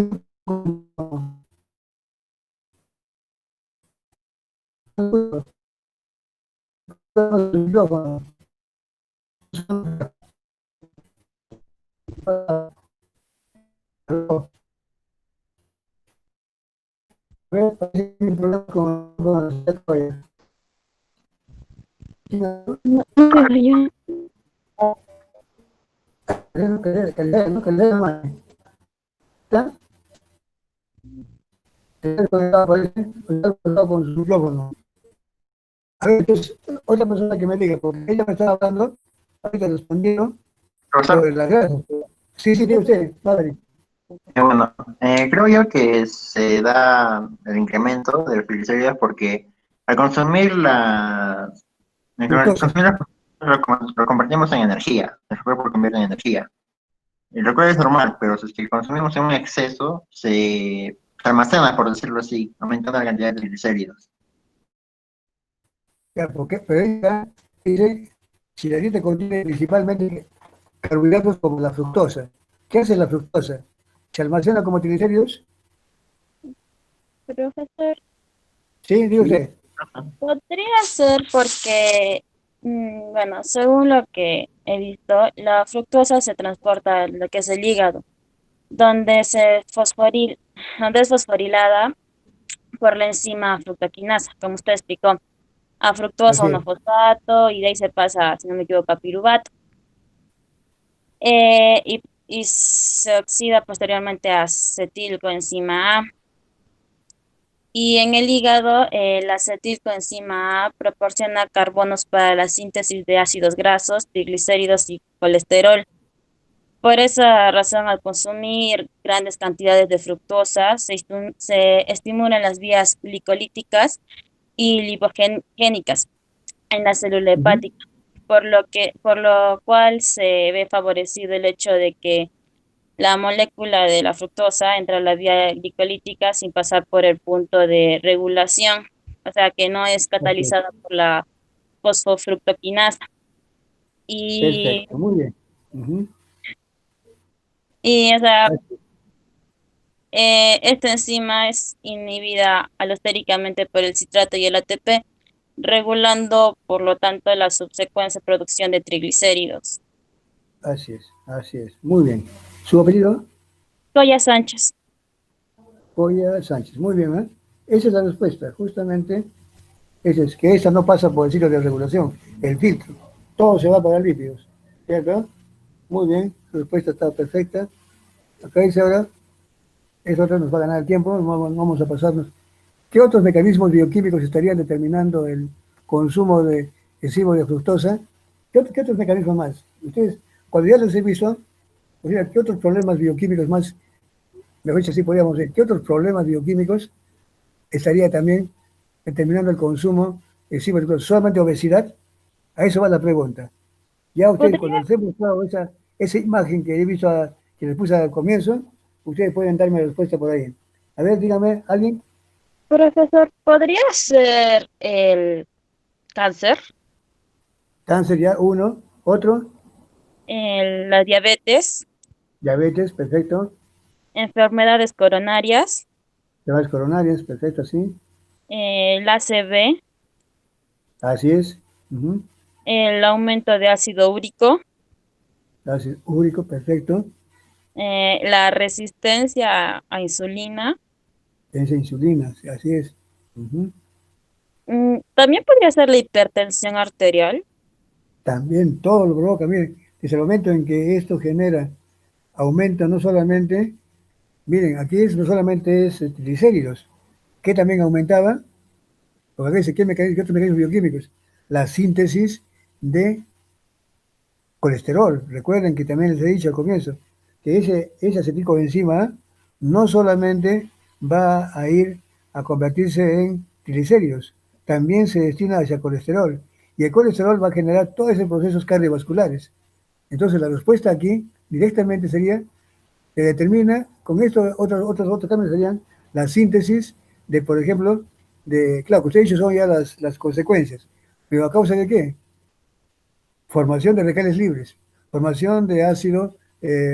No, no veo yo. Con su micrófono. A ver, entonces, otra persona que me diga, porque ella me estaba hablando, ahorita respondieron sobre Profesor, las grasas. Sí, sí, tiene usted, madre. bueno, creo yo que se da el incremento de los triglicéridos porque al consumir al Fructosa. consumir lo convertimos en energía, nuestro cuerpo lo convierte en energía. El cual es normal, pero si es que consumimos en un exceso, se almacena, por decirlo así, aumentando la cantidad de triglicéridos. Ya, porque, pero ella dice, si la dieta contiene principalmente carbohidratos como la fructosa. ¿Qué hace la fructosa? ¿Se almacena como triglicéridos? Profesor, Sí, digo usted. podría ser porque, bueno, según lo que he visto, la fructosa se transporta a lo que es el hígado, donde donde es fosforilada por la enzima fructoquinasa, como usted explicó, a fructosa Así es. 1-fosfato y de ahí se pasa, si no me equivoco, a piruvato. Y se oxida posteriormente a acetilcoenzima A. Y en el hígado, la acetilcoenzima A proporciona carbonos para la síntesis de ácidos grasos, triglicéridos y colesterol. Por esa razón, al consumir grandes cantidades de fructosa, se estimulan las vías glicolíticas y lipogénicas en la célula Ujú. hepática, por lo cual se ve favorecido el hecho de que la molécula de la fructosa entra a la vía glicolítica sin pasar por el punto de regulación, o sea que no es Así es. catalizada por la fosfofructoquinasa. Y, Perfecto, muy bien. Ujú. o sea, Así es. esta enzima es inhibida alostéricamente por el citrato y el ATP, regulando, por lo tanto, la subsecuente producción de triglicéridos. Así es, así es. Muy bien. ¿Su apellido? Goya Sánchez. Polla Sánchez. Muy bien, ¿eh? Esa es la respuesta. Justamente, esa es que esa no pasa por el ciclo de regulación, el filtro. Todo se va para lípidos. ¿Cierto? Muy bien. Su respuesta está perfecta. Acá dice ahora, eso otra nos va a ganar el tiempo, vamos a pasarnos. ¿Qué otros mecanismos bioquímicos estarían determinando el consumo de excesivo de fructosa? ¿Qué otros mecanismos más? Ustedes, cuando ya los he visto, pues mira, ¿qué otros problemas bioquímicos más, mejor dicho, así podríamos decir, qué otros problemas bioquímicos estaría también determinando el consumo excesivo de fructosa? ¿Solamente obesidad? A eso va la pregunta. Ya ustedes, cuando ¿Podría, les he mostrado esa imagen que he visto, que les puse al comienzo, ustedes pueden darme la respuesta por ahí. A ver, dígame, ¿alguien? profesor, podría ser el cáncer, Cáncer ya, uno. Otro, la diabetes, diabetes, perfecto. enfermedades coronarias, Enfermedades coronarias, perfecto, sí. el ACV, Así es. Ujú. el aumento de ácido úrico, Ácido úrico, perfecto. la resistencia a insulina. Tensa insulina, sí, así es. Ujú. También podría ser la hipertensión arterial. También todo lo provoca, miren, desde el momento en que esto genera aumento no solamente, miren, aquí no solamente es triglicéridos, que también aumentaba, porque acá dice, ¿qué otros mecanismos bioquímicos? La síntesis de colesterol. Recuerden que también les he dicho al comienzo que ese acetilcoenzima A no solamente va a ir a convertirse en triglicéridos, también se destina hacia colesterol. Y el colesterol va a generar todos esos procesos cardiovasculares. Entonces, la respuesta aquí directamente sería, se determina, con esto, otros cambios serían la síntesis de, por ejemplo, claro, que ustedes dicho son ya las consecuencias, pero ¿a causa de qué? Formación de radicales libres, formación de ácido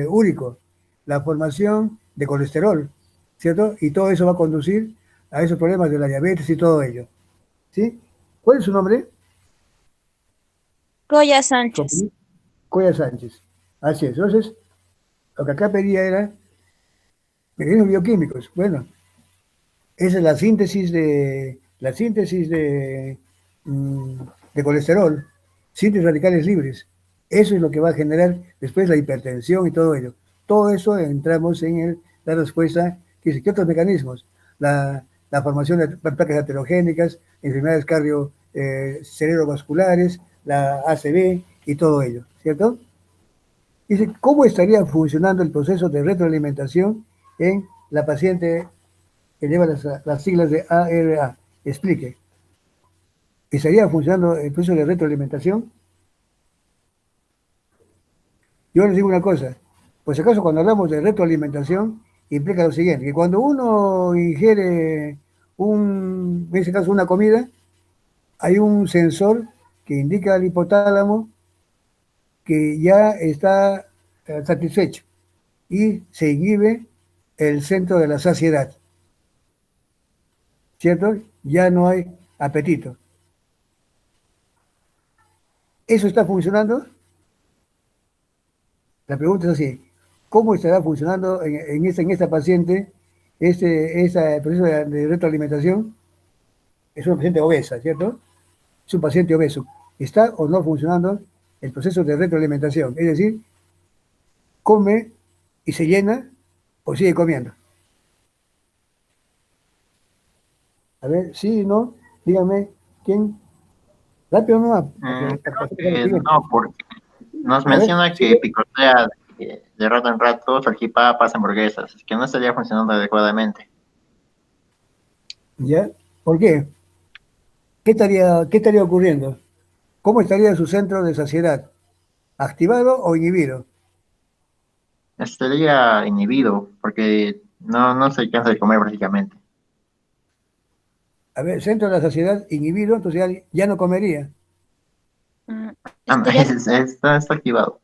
úrico, la formación de colesterol, ¿cierto? Y todo eso va a conducir a esos problemas de la diabetes y todo ello, ¿sí? ¿Cuál es su nombre? Goya Su Sánchez. apellido. Coya Sánchez. Así es. Entonces, lo que acá pedía era mecanismos bioquímicos. Bueno, esa es la síntesis de colesterol, síntesis radicales libres. Eso es lo que va a generar después la hipertensión y todo ello. Todo eso entramos en la respuesta que dice, ¿qué otros mecanismos? La formación de placas aterogénicas, enfermedades cerebrovasculares, la ACV y todo ello, ¿cierto? Dice, ¿cómo estaría funcionando el proceso de retroalimentación en la paciente que lleva las siglas de ARA? Explique. ¿Estaría funcionando el proceso de retroalimentación? Yo les digo una cosa, pues acaso cuando hablamos de retroalimentación, implica lo siguiente, que cuando uno ingiere en este caso una comida, hay un sensor que indica al hipotálamo que ya está satisfecho y se inhibe el centro de la saciedad, ¿cierto? Ya no hay apetito. ¿Eso está funcionando? La pregunta es así, ¿cómo estará funcionando en esta paciente este proceso de retroalimentación? Es una paciente obesa, ¿cierto? Es un paciente obeso. ¿Está o no funcionando el proceso de retroalimentación? Es decir, come y se llena o sigue comiendo. A ver, sí, no, díganme, ¿quién? Rápido no, No, porque nos a ver, menciona que sigue, picotea de rato en rato salchipapas, hamburguesas, es que no estaría funcionando adecuadamente. ¿ya? ¿Por qué? ¿Qué estaría ocurriendo? ¿Cómo estaría su centro de saciedad? ¿Activado o inhibido? Estaría inhibido, porque no se cansa de comer prácticamente. A ver, centro de la saciedad inhibido, entonces ya no comería. Ah, no, Estaría está activado.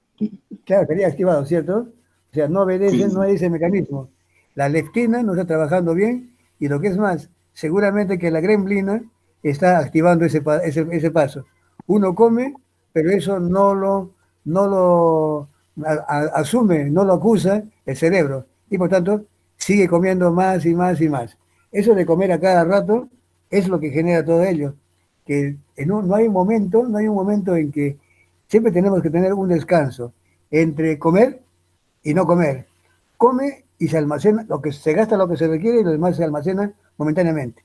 Claro, estaría activado, ¿cierto? O sea, no Sí, obedece, no sí. hay ese mecanismo. La leptina no está trabajando bien y lo que es más, seguramente que la gremlina está activando ese paso. Uno come, pero eso no lo asume, no lo acusa el cerebro y por tanto sigue comiendo más y más y más. Eso de comer a cada rato es lo que genera todo ello. Que no hay un momento en que siempre tenemos que tener un descanso entre comer y no comer. Come y se almacena, lo que se gasta lo que se requiere y lo demás se almacena momentáneamente.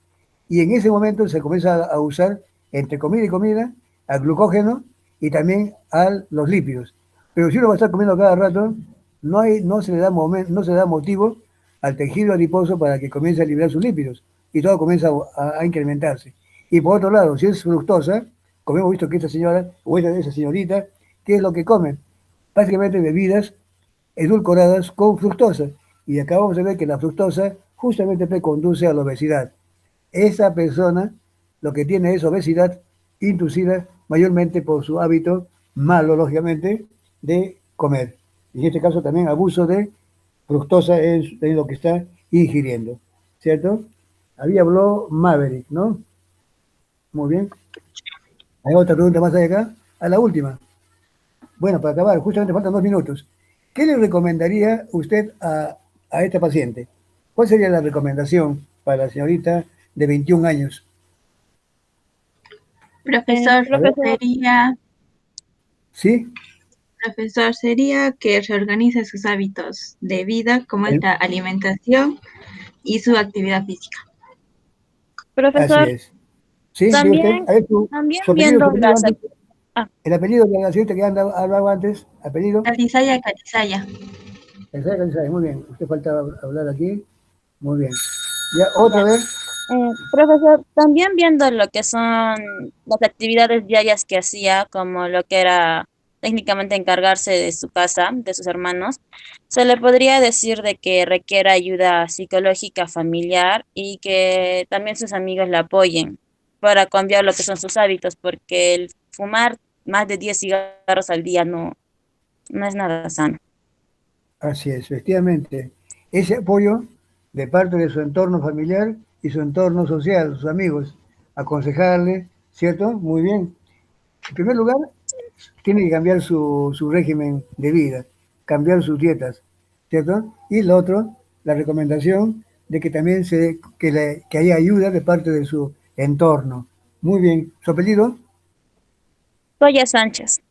Y en ese momento se comienza a usar entre comida y comida al glucógeno y también a los lípidos. Pero si uno va a estar comiendo cada rato, no se le da motivo al tejido adiposo para que comience a liberar sus lípidos y todo comienza a incrementarse. Y por otro lado, si es fructosa, como hemos visto que esta señora o esa señorita, ¿qué es lo que come? Básicamente bebidas edulcoradas con fructosa. Y acabamos de ver que la fructosa justamente conduce a la obesidad. Esa persona lo que tiene es obesidad inducida mayormente por su hábito malo, lógicamente, de comer. Y en este caso también abuso de fructosa es lo que está ingiriendo. ¿Cierto? Ahí habló Maverick, ¿no? Muy bien. ¿Hay otra pregunta más allá acá? A la última. Bueno, para acabar, justamente faltan 2 minutos. ¿Qué le recomendaría usted a esta paciente? ¿Cuál sería la recomendación para la señorita de 21 años? Profesor, A ver, profesor, ¿sí? profesor, sería que reorganice sus hábitos de vida, como es El- la alimentación y su actividad física. Así profesor, es. ¿Sí? Diga usted. también, A ver, su, también su apellido, su viendo apellido las... antes. Ah, El apellido de la señorita que hablaba antes. Apellido. Calizaya, Calizaya. Exacto, muy bien. Usted faltaba hablar aquí. Muy bien. Ya, otra vez. Profesor, también viendo lo que son las actividades diarias que hacía, como lo que era técnicamente encargarse de su casa, de sus hermanos, se le podría decir de que requiere ayuda psicológica familiar y que también sus amigos le apoyen para cambiar lo que son sus hábitos, porque el fumar más de 10 cigarros al día no es nada sano. Así es, efectivamente. Ese apoyo de parte de su entorno familiar y su entorno social, sus amigos, aconsejarle, ¿cierto? Muy bien. En primer lugar, tiene que cambiar su régimen de vida, cambiar sus dietas, ¿cierto? Y lo otro, la recomendación de que también que haya ayuda de parte de su entorno. Muy bien. ¿Su apellido? Toya Sánchez.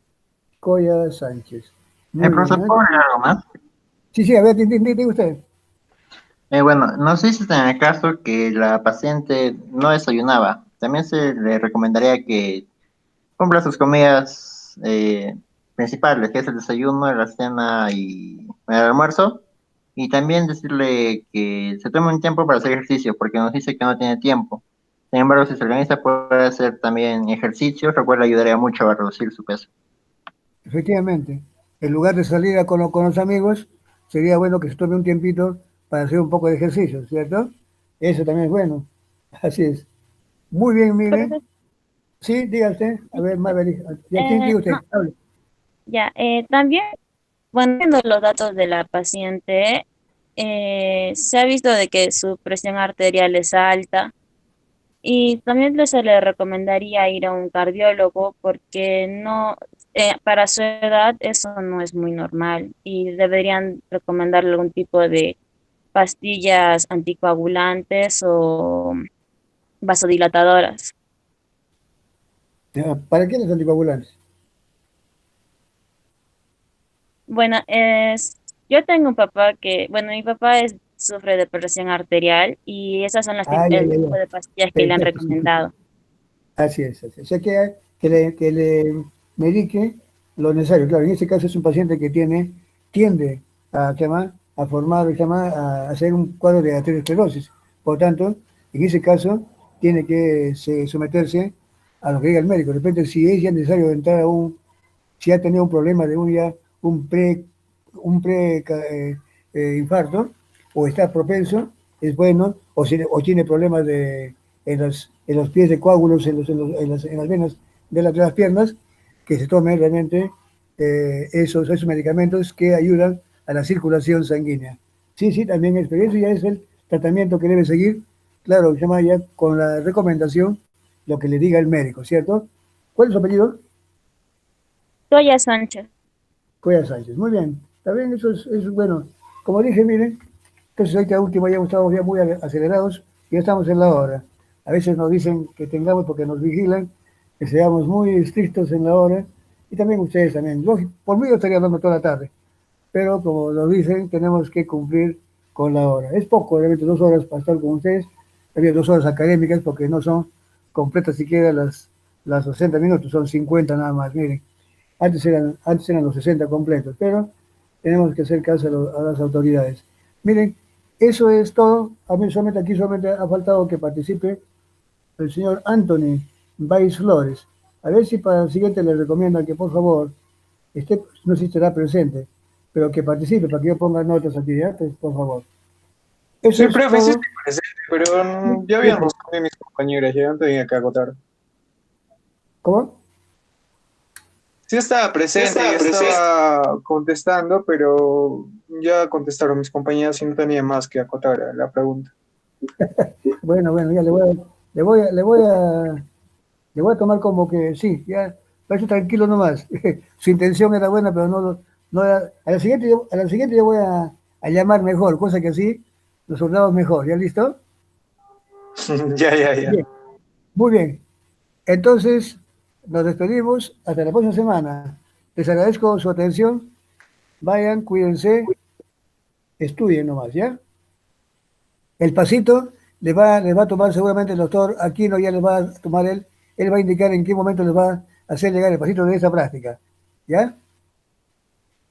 Coya Sánchez. Muy Profesor, bien, ¿eh? ¿puedo agregar algo más? Sí, a ver, diga usted. Bueno, no sé si está en el caso que la paciente no desayunaba. También se le recomendaría que cumpla sus comidas principales, que es el desayuno, la cena y el almuerzo. Y también decirle que se tome un tiempo para hacer ejercicio, porque nos dice que no tiene tiempo. Sin embargo, si se organiza, puede hacer también ejercicios, lo cual le ayudaría mucho a reducir su peso. Efectivamente, en lugar de salir con los amigos, sería bueno que se tome un tiempito para hacer un poco de ejercicio, ¿cierto? Eso también es bueno. Así es. Muy bien, mire. Profesor, Sí, diga usted. A ver, Maverick. ¿Y a quién diga usted? no, Hable. ya, también, bueno, viendo los datos de la paciente, se ha visto de que su presión arterial es alta y también se le recomendaría ir a un cardiólogo porque no, para su edad eso no es muy normal y deberían recomendarle algún tipo de pastillas anticoagulantes o vasodilatadoras. ¿Para qué los anticoagulantes? Bueno, yo tengo un papá que, bueno, mi papá sufre de presión arterial y esas son Ay, el ay, ay, tipo ay. de pastillas que le han Perfecto, sí, sí. recomendado. Así es, así es. O sea, que le medique lo necesario. Claro, en este caso es un paciente que tiende a, ¿qué más? A formar, ¿qué más? A hacer un cuadro de arteriosclerosis. Por tanto, en ese caso, tiene que someterse a lo que diga el médico. De repente, si es ya necesario entrar si ha tenido un problema de un pre, infarto, o está propenso, es bueno, o tiene problemas en los pies de coágulos, en las venas de las piernas, que se tome realmente esos medicamentos que ayudan a la circulación sanguínea. Sí, sí, también experiencia ya es el tratamiento que debe seguir, claro, se llama ya con la recomendación, lo que le diga el médico, ¿cierto? ¿Cuál es su apellido? Toya Sánchez. Coya Sánchez. Muy bien. También eso es bueno. Como dije, miren, entonces ahorita último ya estamos ya muy acelerados y ya estamos en la hora. A veces nos dicen que tengamos porque nos vigilan, que seamos muy estrictos en la hora y también ustedes también. Por mí yo estaría hablando toda la tarde, pero como nos dicen, tenemos que cumplir con la hora. Es poco, realmente 2 horas para estar con ustedes, había 2 horas académicas porque no son completas siquiera las 60 minutos, son 50 nada más, miren. Antes eran los 60 completos, pero tenemos que hacer caso a las autoridades. Miren, eso es todo. A mí solamente ha faltado que participe el señor Anthony Valls Flores. A ver si para el siguiente le recomiendan que por favor no sé si estará presente, pero que participe para que yo ponga notas aquí, ¿ya? Pues, por favor. Eso Sí, es profe, sí todo. estoy presente, pero ya habían respondido mis compañeras, ya no tenía que agotar. ¿Cómo? Sí estaba presente, ya estaba contestando, pero ya contestaron mis compañeras y no tenía más que acotar a la pregunta. Bueno, ya le voy a tomar como que sí, ya, parece tranquilo nomás. Su intención era buena, pero a la siguiente, yo voy a llamar mejor, cosa que así los soldados mejor. ¿Ya listo? Ya. Bien, muy bien. Entonces, nos despedimos hasta la próxima semana. Les agradezco su atención. Vayan, cuídense, estudien nomás, ¿ya? El pasito les va a tomar seguramente el doctor Aquino, ya les va a tomar él va a indicar en qué momento les va a hacer llegar el pasito de esa práctica. ¿Ya?